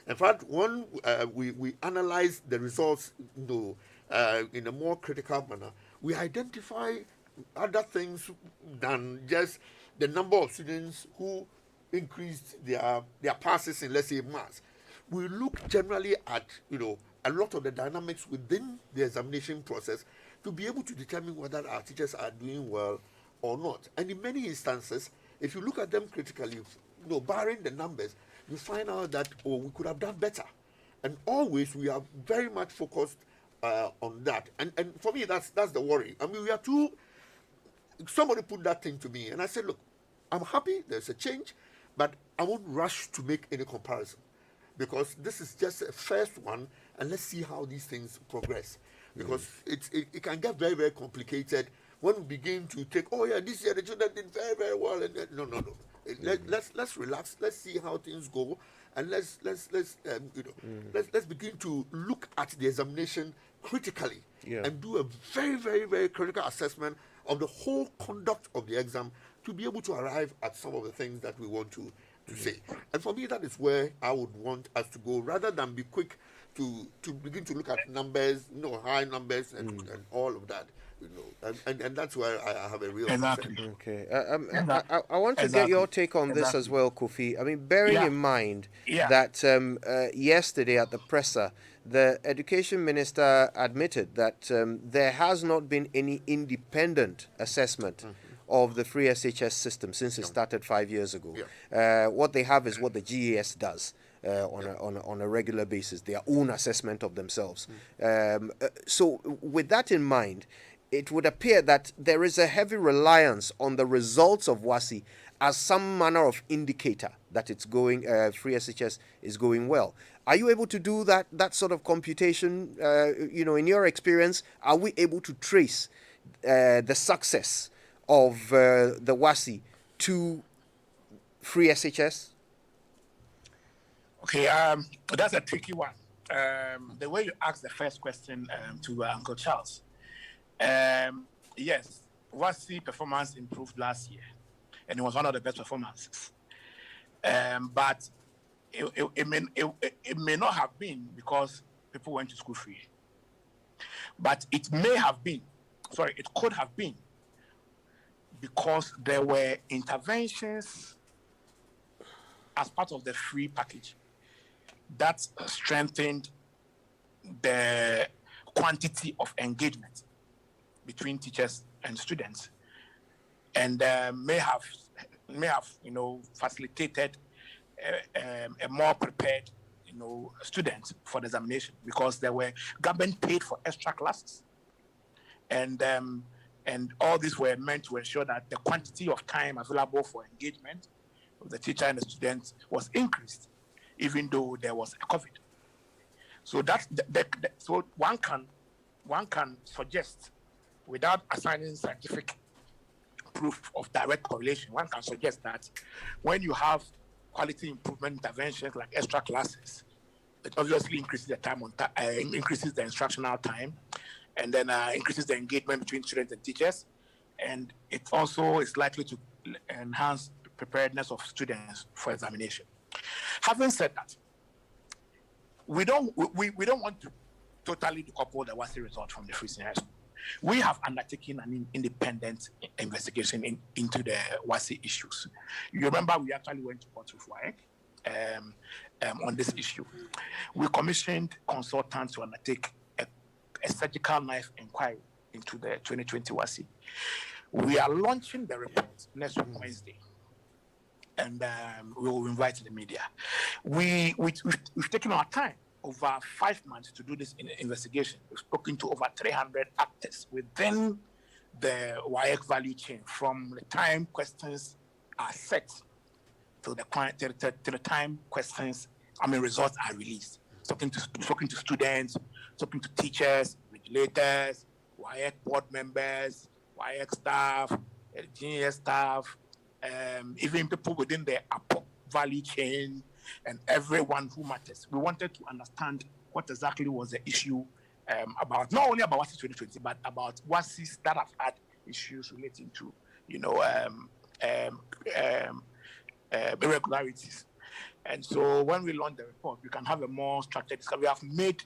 In fact, when we analyze the results in a more critical manner, we identify other things than just the number of students who increased their passes in, let's say, maths. We look generally at a lot of the dynamics within the examination process to be able to determine whether our teachers are doing well or not. And in many instances, if you look at them critically, barring the numbers, you find out that, we could have done better. And always we are very much focused on that. And for me, that's the worry. I mean, we are too. Somebody put that thing to me, and I said, look, I'm happy there's a change, but I won't rush to make any comparison, because this is just a first one, and let's see how these things progress. Because it can get very, very complicated when we begin to take, this year the children did very, very well. And no. Let's relax. Let's see how things go, and let's begin to look at the examination critically and do a very, very, very critical assessment of the whole conduct of the exam to be able to arrive at some of the things that we want to say. And for me, that is where I would want us to go, rather than be quick to begin to look at numbers, high numbers and all of that. And that's where I have a real concern. Okay. I want to get your take on this as well, Kofi. I mean, bearing in mind that yesterday at the presser, the education minister admitted that there has not been any independent assessment of the free SHS system since it started 5 years ago. What they have is what the GES does. On a regular basis, their own assessment of themselves. So with that in mind, it would appear that there is a heavy reliance on the results of WASI as some manner of indicator that it's going, free SHS is going well. Are you able to do that sort of computation? In your experience, are we able to trace the success of the WASI to free SHS? Okay, that's a tricky one. The way you asked the first question to Uncle Charles, yes, WASI performance improved last year, and it was one of the best performances. But it may not have been because people went to school free. But it could have been because there were interventions as part of the free package that strengthened the quantity of engagement between teachers and students, and may have facilitated a more prepared student for the examination, because there were government paid for extra classes, and all these were meant to ensure that the quantity of time available for engagement of the teacher and the student was increased, even though there was a COVID. So so one can suggest, without assigning scientific proof of direct correlation, one can suggest that when you have quality improvement interventions like extra classes, it obviously increases the time increases the instructional time, and then increases the engagement between students and teachers, and it also is likely to enhance the preparedness of students for examination. Having said that, we don't want to totally decouple the WASI result from the free senior high school. We have undertaken an independent investigation into the WASI issues. You remember we actually went to court with WAEC on this issue. We commissioned consultants to undertake a surgical knife inquiry into the 2020 WASI. We are launching the report next week, Wednesday, and we will invite the media. We've taken our time, over 5 months, to do this investigation. We've spoken to over 300 actors within the WAEC value chain, from the time questions are set to the time results are released. Talking to students, talking to teachers, regulators, WAEC board members, WAEC staff, engineer staff, even people within the value chain, and everyone who matters. We wanted to understand what exactly was the issue about, not only about WASI 2020, but about WASIs that have had issues relating to, irregularities. And so when we launch the report, we can have a more structured discussion. We have made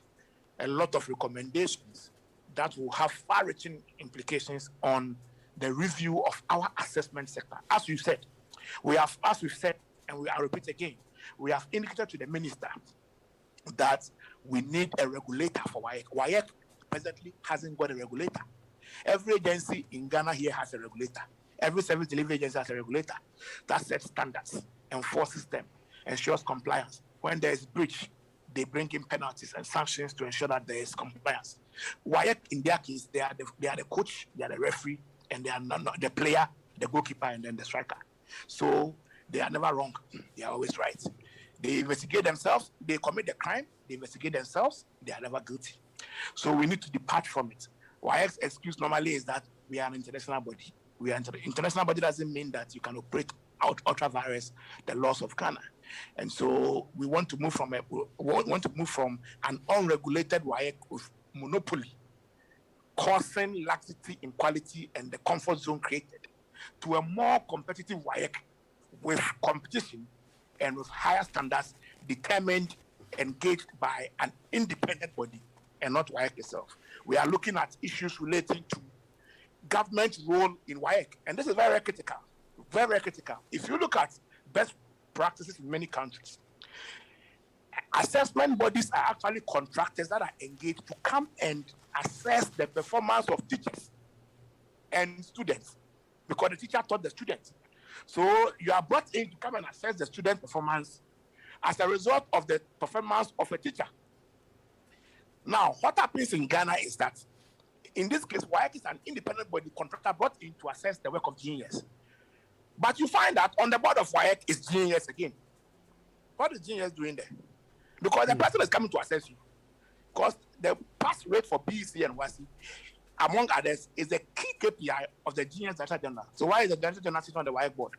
a lot of recommendations that will have far-reaching implications on the review of our assessment sector. As we've said, and I'll repeat again, we have indicated to the minister that we need a regulator for WAEC. WAEC presently hasn't got a regulator. Every agency in Ghana here has a regulator. Every service delivery agency has a regulator that sets standards, enforces them, ensures compliance. When there is breach, they bring in penalties and sanctions to ensure that there is compliance. WAEC, in their case, they are the coach, they are the referee, and they are not the player, the goalkeeper, and then the striker. So they are never wrong. They are always right. They investigate themselves, they commit the crime, they investigate themselves, they are never guilty. So we need to depart from it. WAEC's excuse normally is that we are an international body. International body doesn't mean that you can operate ultra virus the laws of Ghana. And so we want to move from an unregulated WAEC with monopoly, causing laxity in quality and the comfort zone created, to a more competitive WAEC with competition and with higher standards determined, engaged by an independent body and not WAEC itself. We are looking at issues relating to government role in WAEC, and this is very critical, very critical. If you look at best practices in many countries, assessment bodies are actually contractors that are engaged to come and assess the performance of teachers and students, because the teacher taught the students. So you are brought in to come and assess the student performance as a result of the performance of a teacher. Now, what happens in Ghana is that, in this case, WAEC is an independent body contractor brought in to assess the work of genius. But you find that on the board of WAEC is genius again. What is genius doing there? Because the person is coming to assess you. Because the pass rate for BEC and WASI, among others, is a key KPI of the genius Director General. So why is the Director General sitting on the WAEC board?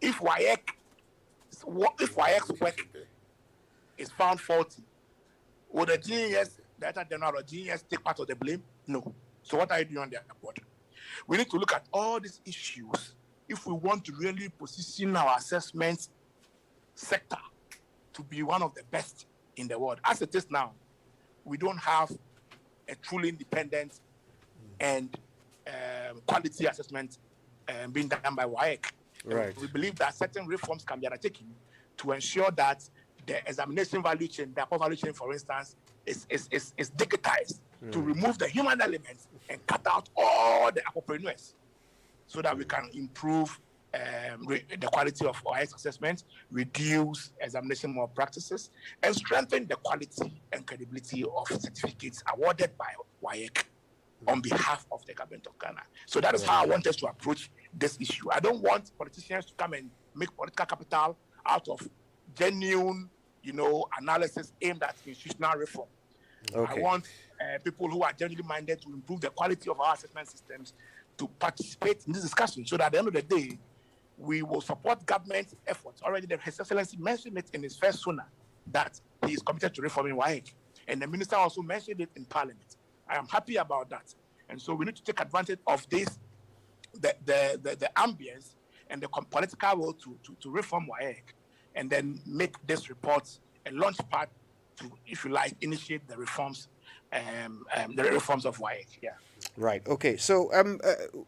If WAEC's work is found faulty, will the genius Director General or genius take part of the blame? No. So what are you doing on their board? We need to look at all these issues if we want to really position our assessment sector to be one of the best in the world. As it is now, we don't have a truly independent and quality assessment being done by WAEC. Right. We believe that certain reforms can be undertaken to ensure that the examination value chain, the upper value chain, for instance, is digitized to remove the human elements and cut out all the entrepreneurs, so that we can improve the quality of our assessment, reduce examination malpractices, and strengthen the quality and credibility of certificates awarded by WAEC on behalf of the government of Ghana. So that is how I want us to approach this issue. I don't want politicians to come and make political capital out of genuine, analysis aimed at institutional reform. Okay. I want people who are genuinely minded to improve the quality of our assessment systems to participate in this discussion, so that at the end of the day, we will support government efforts. Already, His Excellency mentioned it in his first sona that he is committed to reforming WAEC, and the minister also mentioned it in Parliament. I am happy about that, and so we need to take advantage of this, the ambience and the political will to reform WAEC, and then make this report a launch pad to, if you like, initiate the reforms of WAEC. Yeah. Right. Okay. So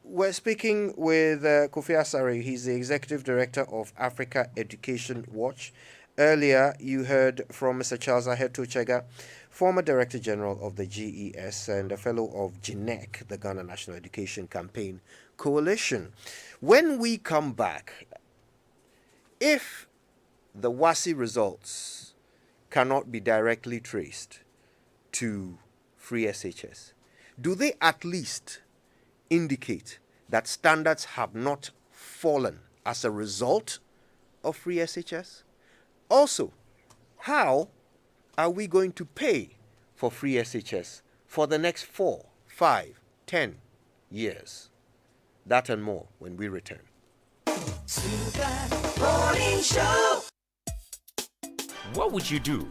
we're speaking with Kofi Asare. He's the Executive Director of Africa Education Watch. Earlier, you heard from Mr. Charles Ahetu Chega, former Director General of the GES and a fellow of GNEC, the Ghana National Education Campaign Coalition. When we come back, if the WASI results cannot be directly traced to Free SHS, do they at least indicate that standards have not fallen as a result of Free SHS? Also, how are we going to pay for Free SHS for the next 4, 5, 10 years? That and more when we return. Morning Show. What would you do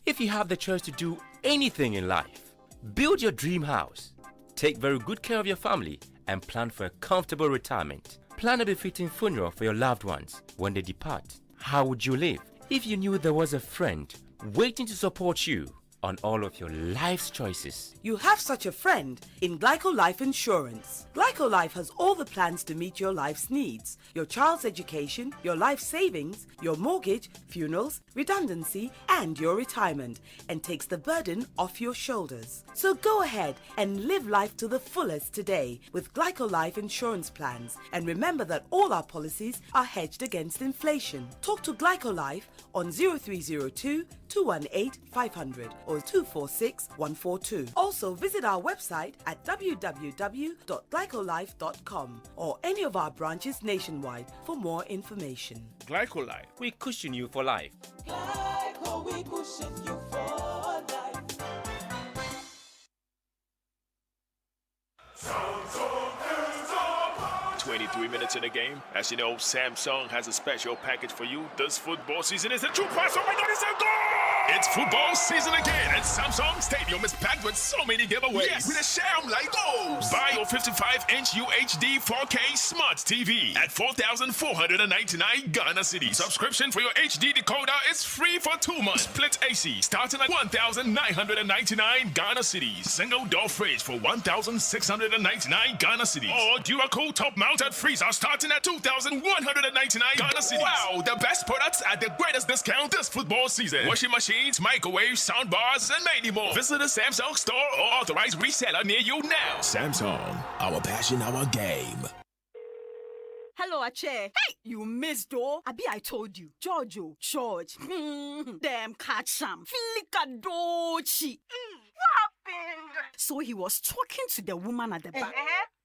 if you have the choice to do anything in life? Build your dream house, take very good care of your family, and plan for a comfortable retirement. Plan a befitting funeral for your loved ones when they depart. How would you live if you knew there was a friend waiting to support you on all of your life's choices. You have such a friend in Glyco Life Insurance. Glyco Life has all the plans to meet your life's needs. Your child's education, your life savings, your mortgage, funerals, redundancy, and your retirement, and takes the burden off your shoulders. So go ahead and live life to the fullest today with Glyco Life Insurance plans. And remember that all our policies are hedged against inflation. Talk to Glyco Life on 0302 218 500 or 246 142. Also visit our website at www.glycolife.com or any of our branches nationwide for more information. Glycolife, we cushion you for life. Glyco, we cushion you for life. 23 minutes in the game. As you know, Samsung has a special package for you. This football season is a true pass. Oh my God, it's a goal! It's football season again, and Samsung Stadium is packed with so many giveaways. Yes, with a sham like those. Buy your 55-inch UHD 4K smart TV at 4,499 Ghana cedis. Subscription for your HD decoder is free for 2 months. Split AC starting at 1,999 Ghana cedis. Single door fridge for 1,699 Ghana cedis. Or dual-cool top-mounted freezer starting at 2,199 Ghana cedis. Wow, the best products at the greatest discount this football season. Washing machines, microwaves, soundbars, and many more. Visit a Samsung store or authorized reseller near you now. Samsung, our passion, our game. Hello, Ache. Hey, you missed though. Abi, I told you. George. Them catch some. Filikadochi. What happened? So he was talking to the woman at the back.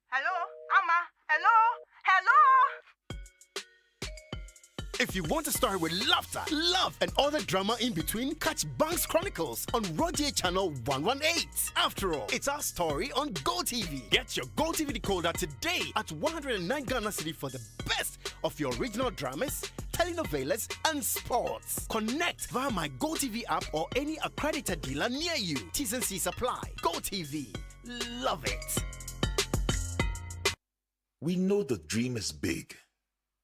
Hello, Amma. Hello. If you want to start with laughter, love, and all the drama in between, catch Banks Chronicles on Roger Channel 118. After all, it's our story on GoTV. Get your GoTV decoder today at 109 Ghana City for the best of your original dramas, telenovelas, and sports. Connect via my GoTV app or any accredited dealer near you. T's and C's apply. GoTV. Love it. We know the dream is big.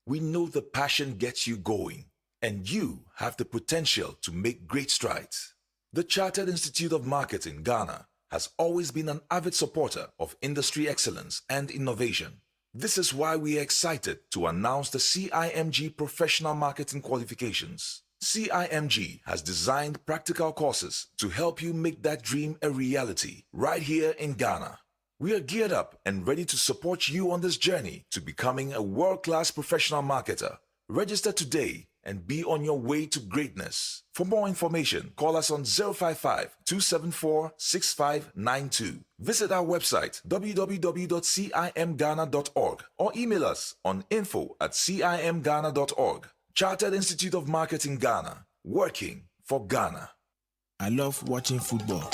We know the passion gets you going, and you have the potential to make great strides. The Chartered Institute of Marketing, Ghana, has always been an avid supporter of industry excellence and innovation. This is why we are excited to announce the CIMG Professional Marketing Qualifications. CIMG has designed practical courses to help you make that dream a reality right here in Ghana. We are geared up and ready to support you on this journey to becoming a world-class professional marketer. Register today and be on your way to greatness. For more information, call us on 055-274-6592. Visit our website www.cimghana.org or email us on info@cimghana.org. Chartered Institute of Marketing Ghana, working for Ghana. I love watching football.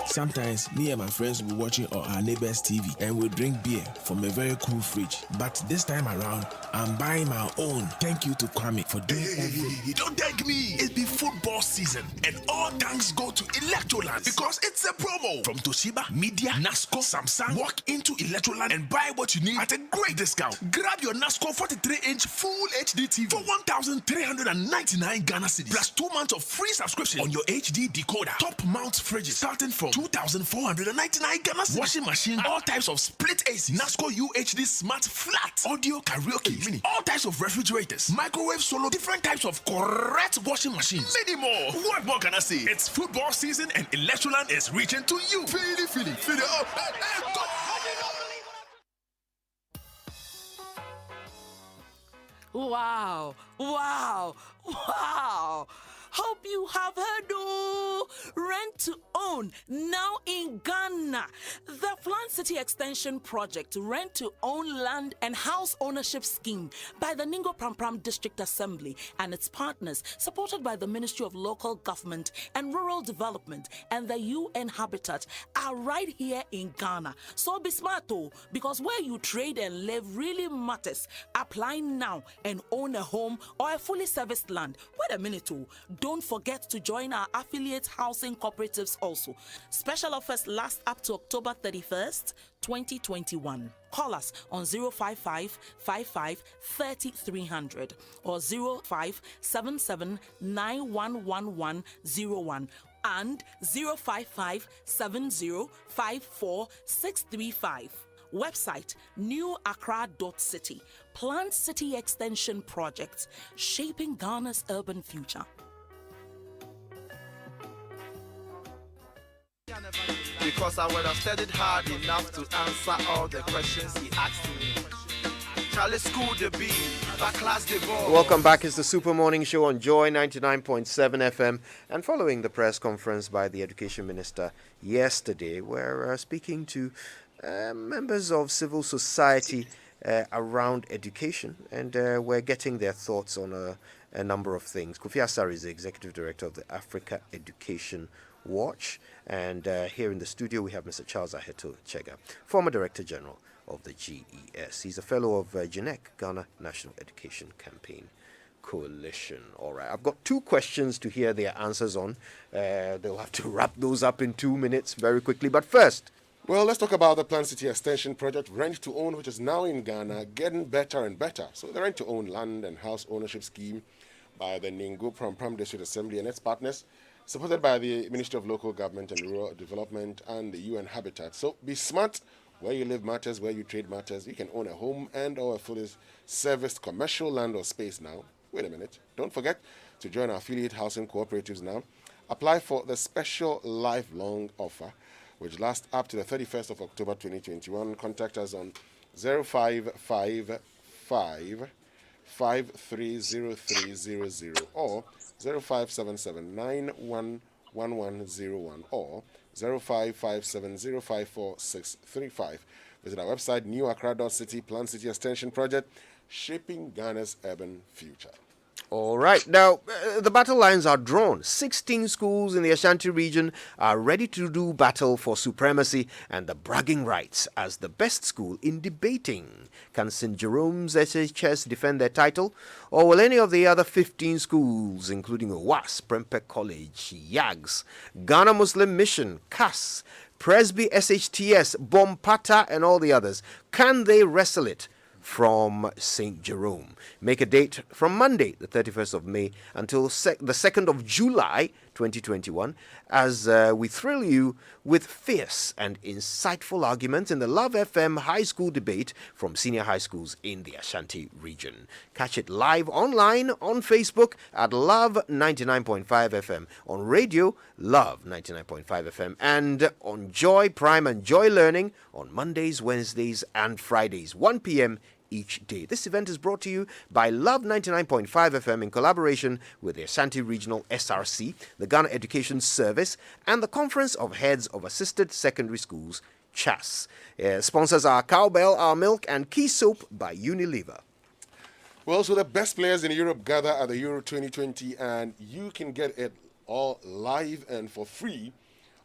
Sometimes me and my friends will be watching on our neighbor's TV and we'll drink beer from a very cool fridge. But this time around, I'm buying my own. Thank you to Kwame for doing everything. Don't thank me. It's been football season and all thanks go to Electroland because it's a promo. From Toshiba, Media, Nasco, Samsung. Walk into Electroland and buy what you need at a great discount. Grab your Nasco 43-inch full HD TV for 1,399 Ghana cedis plus 2 months of free subscription on your HD decoder. Top mount fridges starting from 2,499 Ghana cedis. Washing machine, all types of split AC, Nasco UHD Smart Flat, Audio Karaoke Mini, all types of refrigerators, microwave solo, different types of correct washing machines, many more. What more can I say? It's football season and Electroland is reaching to you. Feel it. Oh, hey, go! Wow. Hope you have heard, rent to own now in Ghana. The Flan City Extension Project Rent to Own Land and House Ownership Scheme by the Ningo Prampram District Assembly and its partners, supported by the Ministry of Local Government and Rural Development and the UN Habitat, are right here in Ghana. So be smart, because where you trade and live really matters. Apply now and own a home or a fully serviced land. Wait a minute, don't forget to join our affiliate housing cooperatives also. Special offers last up to October 31st, 2021. Call us on 055 55 30 300 or 0577 911101. and 055-7054-635. Website newaccra.city. Planned City Extension Projects, shaping Ghana's urban future. Because I would have studied hard enough to answer all the questions he asked me. Charlie school the beat, back class the ball. Welcome back. It's the Super Morning Show on Joy 99.7 FM. And following the press conference by the Education Minister yesterday, we're speaking to members of civil society around education, and we're getting their thoughts on a number of things. Kofi Asare is the Executive Director of the Africa Education Watch, and here in the studio we have Mr. Charles Aheto Chega, former Director General of the GES. He's a fellow of GNEC, Ghana National Education Campaign Coalition. All right, I've got two questions to hear their answers on. They'll have to wrap those up in 2 minutes very quickly, but first, well, let's talk about the Planned City Extension Project, Rent to Own, which is now in Ghana, getting better and better. So the Rent to Own land and house ownership scheme by the Ningo Pram District Assembly and its partners, supported by the Ministry of Local Government and Rural Development and the UN Habitat. So be smart. Where you live matters, where you trade matters. You can own a home and or a fully serviced commercial land or space now. Wait a minute. Don't forget to join our affiliate housing cooperatives now. Apply for the special lifelong offer, which lasts up to the 31st of October 2021. Contact us on 0555 530300 or 0577 911101 or 0557054635. Visit our website, newaccra.city, Planned City Extension Project, shaping Ghana's urban future. all right. Now, the battle lines are drawn. 16 schools in the Ashanti region are ready to do battle for supremacy and the bragging rights as the best school in debating. Can St. Jerome's SHS defend their title? Or will any of the other 15 schools, including OWAS, Prempeh College, YAGS, Ghana Muslim Mission, CAS, Presby SHTS, Bompata, and all the others, can they wrestle it from St. Jerome? Make a date from Monday, the 31st of May, until the 2nd of July, 2021, as we thrill you with fierce and insightful arguments in the Love FM high school debate from senior high schools in the Ashanti region. Catch it live online on Facebook at Love 99.5 FM, on radio, Love 99.5 FM, and on Joy Prime and Joy Learning on Mondays, Wednesdays, and Fridays, 1 p.m. each day. This event is brought to you by Love 99.5 FM in collaboration with the Ashanti Regional SRC, the Ghana Education Service, and the Conference of Heads of Assisted Secondary Schools, CHAS. Sponsors are Cowbell, Our Milk, and Key Soap by Unilever. Well, so the best players in Europe gather at the Euro 2020, and you can get it all live and for free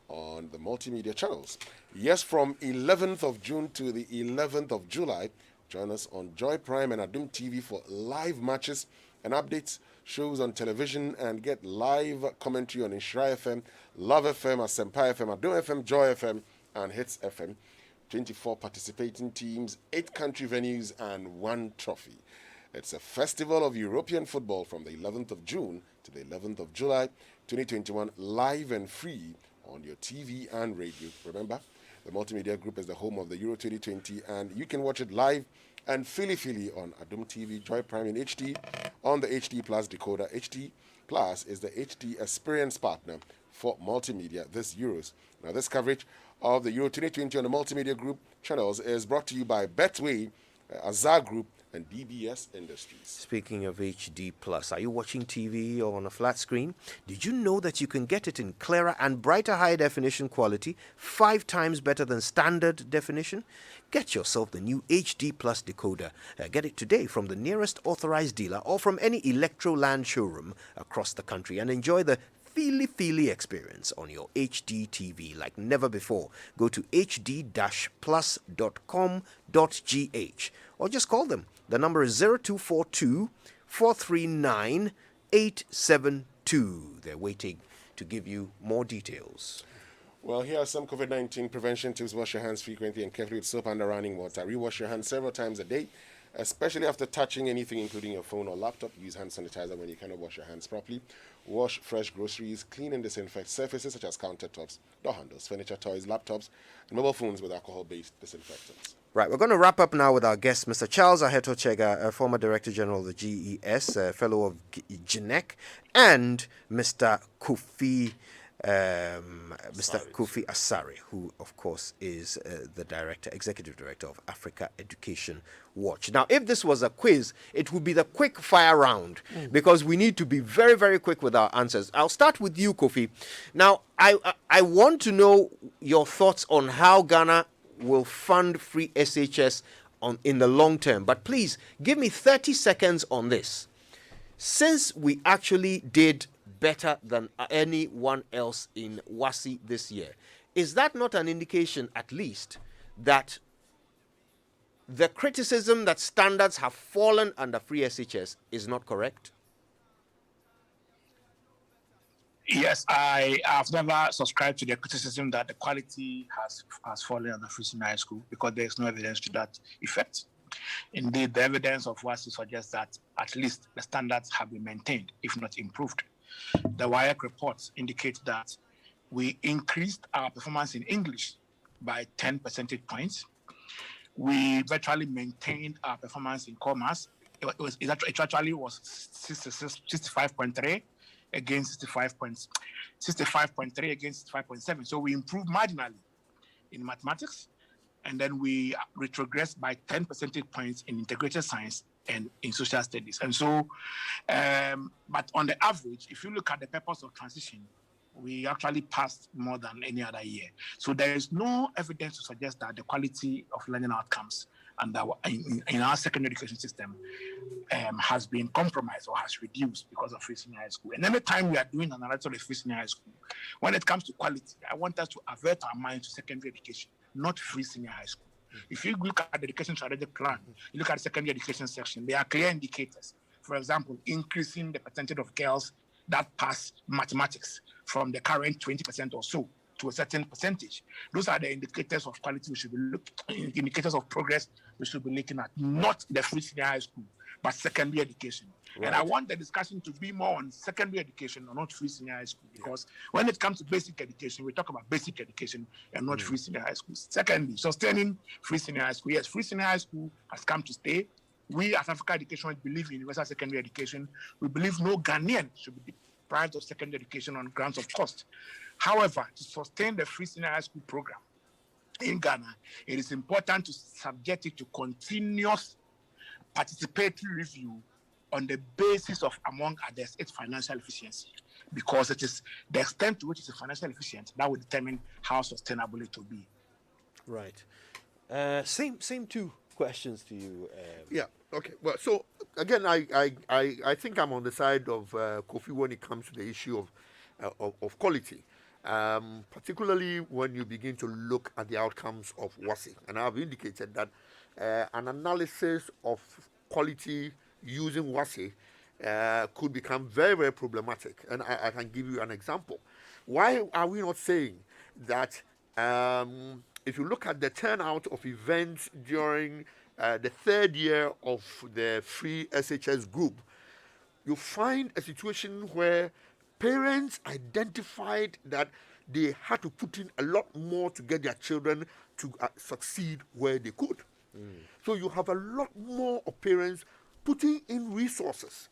on the multimedia channels. Yes, from 11th of June to the 11th of July, join us on Joy Prime and Adum TV for live matches and updates, shows on television, and get live commentary on Inshira FM, Love FM, Asempa FM, Adum FM, Joy FM, and Hits FM. 24 participating teams, 8 country venues, and 1 trophy. It's a festival of European football from the 11th of June to the 11th of July 2021, live and free on your TV and radio. Remember, the Multimedia Group is the home of the Euro 2020, and you can watch it live and Philly on Adum TV, Joy Prime in HD, on the HD Plus decoder. HD Plus is the HD experience partner for multimedia this Euros. Now, this coverage of the Euro 2020 on the Multimedia Group channels is brought to you by Betway, Azar Group, and DBS Industries. Speaking of HD Plus, are you watching TV or on a flat screen? Did you know that you can get it in clearer and brighter high definition quality, 5 times better than standard definition? Get yourself the new HD Plus decoder. Get it today from the nearest authorized dealer or from any Electroland showroom across the country and enjoy the feely experience on your HD TV like never before. Go to hd-plus.com.gh or just call them. The number is 0242 439 872. They're waiting to give you more details. Well, here are some COVID-19 prevention tips. Wash your hands frequently and carefully with soap and running water. Rewash your hands several times a day Especially after touching anything, including your phone or laptop, use hand sanitizer when you cannot wash your hands properly. Wash fresh groceries, clean and disinfect surfaces such as countertops, door handles, furniture, toys, laptops, and mobile phones with alcohol-based disinfectants. Right, we're going to wrap up now with our guest, Mr. Charles Aheto Chega, a former Director General of the GES, a fellow of GNEC, and Mr. Kofi Asare, who, of course, is the Executive Director of Africa Education Watch. Now, if this was a quiz, it would be the quick fire round because we need to be very, very quick with our answers. I'll start with you, Kofi. Now, I want to know your thoughts on how Ghana will fund free SHS in the long term. But please, give me 30 seconds on this. Since we actually did better than anyone else in WASI this year, is that not an indication, at least, that the criticism that standards have fallen under free SHS is not correct? Yes, I have never subscribed to the criticism that the quality has fallen under free senior high school because there is no evidence to that effect. Indeed, the evidence of WASI suggests that at least the standards have been maintained, if not improved. The WAEC reports indicate that we increased our performance in English by 10 percentage points. We virtually maintained our performance in commerce. It actually was 65.3 against 65.3 against 65.7. So we improved marginally in mathematics, and then we retrogressed by 10 percentage points in integrated science and in social studies. And so, but on the average, if you look at the purpose of transition, we actually passed more than any other year. So there is no evidence to suggest that the quality of learning outcomes and in our secondary education system has been compromised or has reduced because of free senior high school. And every time we are doing an analysis of free senior high school, when it comes to quality, I want us to avert our mind to secondary education, not free senior high school. If you look at the education strategic plan, you look at the secondary education section, there are clear indicators. For example, increasing the percentage of girls that pass mathematics from the current 20% or so to a certain percentage. Those are the indicators of quality we should be looking, indicators of progress we should be looking at, not the free senior high school, but secondary education. Right. And I want the discussion to be more on secondary education or not free senior high school, because when it comes to basic education, we talk about basic education and not free senior high school. Secondly, sustaining free senior high school. Yes, free senior high school has come to stay. We as Africa Education believe in universal secondary education. We believe no Ghanaian should be deprived of secondary education on grounds of cost. However, to sustain the free senior high school program in Ghana, it is important to subject it to continuous participatory review on the basis of, among others, its financial efficiency, because it is the extent to which it is financially efficient that will determine how sustainable it will be. Right. Same two questions to you. Yeah. Okay. Well, so again, I think I'm on the side of Kofi when it comes to the issue of quality, particularly when you begin to look at the outcomes of WASI, and I've indicated that an analysis of quality using WASI could become very, very problematic. And I can give you an example. Why are we not saying that if you look at the turnout of events during the third year of the free SHS group, you find a situation where parents identified that they had to put in a lot more to get their children to succeed where they could. So you have a lot more of parents putting in resources.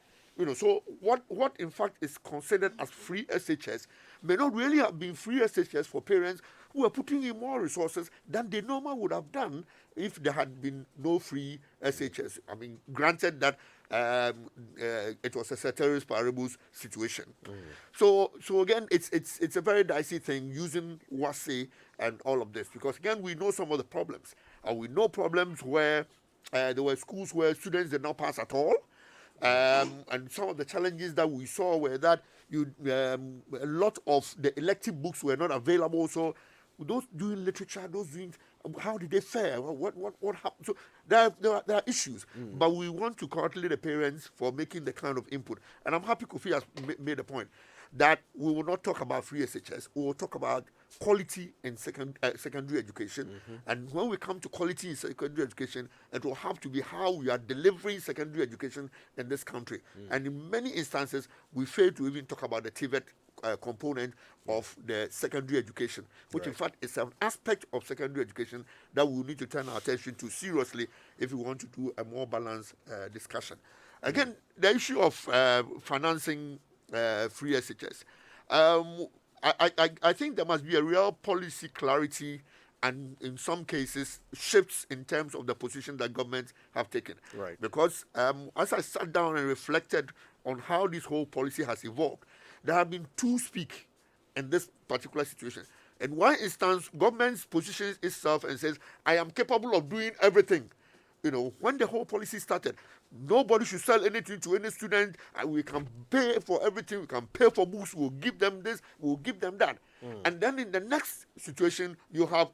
So what in fact is considered as free SHS may not really have been free SHS for parents who are putting in more resources than they normally would have done if there had been no free SHS. I mean, granted that it was a ceteris paribus situation. So again, it's a very dicey thing using WASI and all of this, because again, we know some of the problems. We know problems where there were schools where students did not pass at all. And some of the challenges that we saw were that a lot of the elective books were not available. So those doing literature, those doing How did they fare? What happened? So there are issues, but we want to congratulate the parents for making the kind of input. And I'm happy Kofi has made a point that we will not talk about free SHS. We will talk about quality in secondary education. And when we come to quality in secondary education, it will have to be how we are delivering secondary education in this country. And in many instances, we fail to even talk about the TVET component of the secondary education, which in fact is an aspect of secondary education that we need to turn our attention to seriously if we want to do a more balanced discussion. Again, the issue of financing free SHS. I think there must be a real policy clarity and in some cases shifts in terms of the position that governments have taken. Right. Because as I sat down and reflected on how this whole policy has evolved, there have been two speak in this particular situation. In one instance, government positions itself and says, I am capable of doing everything. You know, when the whole policy started, nobody should sell anything to any student. We can pay for everything. We can pay for books. We'll give them this. We'll give them that. And then in the next situation, you have,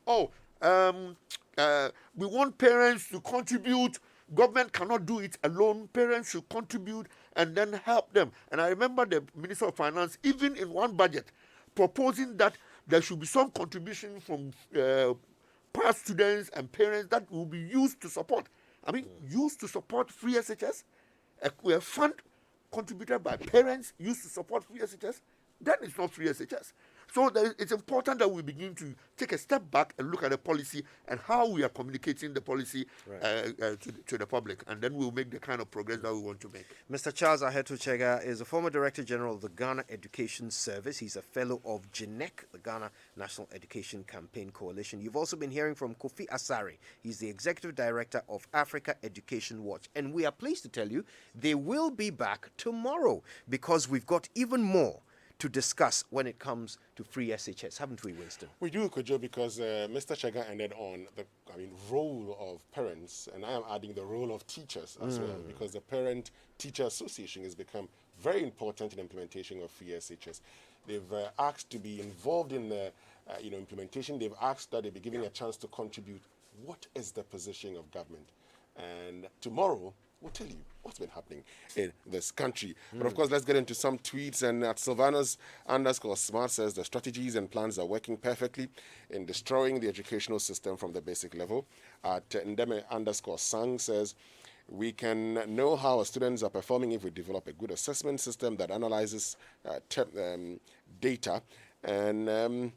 we want parents to contribute. Government cannot do it alone. Parents should contribute and then help them. And I remember the Minister of Finance, even in one budget, proposing that there should be some contribution from past students and parents that will be used to support. I mean, used to support free SHS, a fund contributed by parents used to support free SHS, then it's not free SHS. So it's important that we begin to take a step back and look at the policy and how we are communicating the policy to the public, and then we'll make the kind of progress that we want to make. Mr. Charles Ahetu Chega is a former Director General of the Ghana Education Service. He's a fellow of GNEC, the Ghana National Education Campaign Coalition. You've also been hearing from Kofi Asare. He's the Executive Director of Africa Education Watch. And we are pleased to tell you they will be back tomorrow because we've got even more to discuss when it comes to free SHS, haven't we, Winston? We do, Kojo, because Mr. Chega ended on the role of parents, and I am adding the role of teachers as well, because the Parent-Teacher Association has become very important in implementation of free SHS. They've asked to be involved in the implementation. They've asked that they be given a chance to contribute. What is the position of government? And tomorrow, we'll tell you what's been happening in this country. But of course, let's get into some tweets. And at Sylvanas_Smart says the strategies and plans are working perfectly in destroying the educational system from the basic level. At Ndeme_Sang says, we can know how our students are performing if we develop a good assessment system that analyzes data and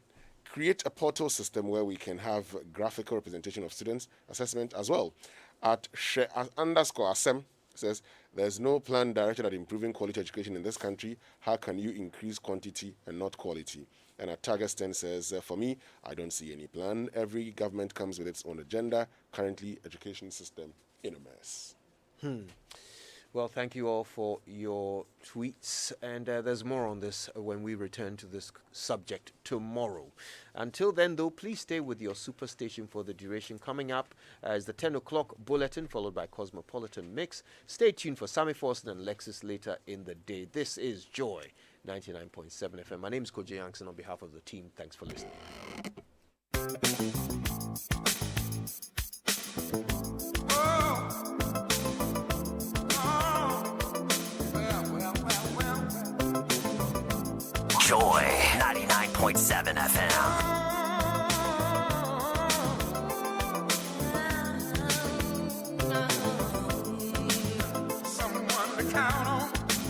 create a portal system where we can have graphical representation of students' assessment as well. At _Asem says, there's no plan directed at improving quality education in this country. How can you increase quantity and not quality? And at Targesten says, for me, I don't see any plan. Every government comes with its own agenda. Currently, education system in a mess. Well, thank you all for your tweets, and there's more on this when we return to this subject tomorrow. Until then, though, please stay with your superstation for the duration. Coming up is the 10 o'clock bulletin, followed by Cosmopolitan Mix. Stay tuned for Sammy Forson and Lexus later in the day. This is Joy 99.7 FM. My name is Koji Yankson on behalf of the team. Thanks for listening. Joy 99.7 FM. Someone to count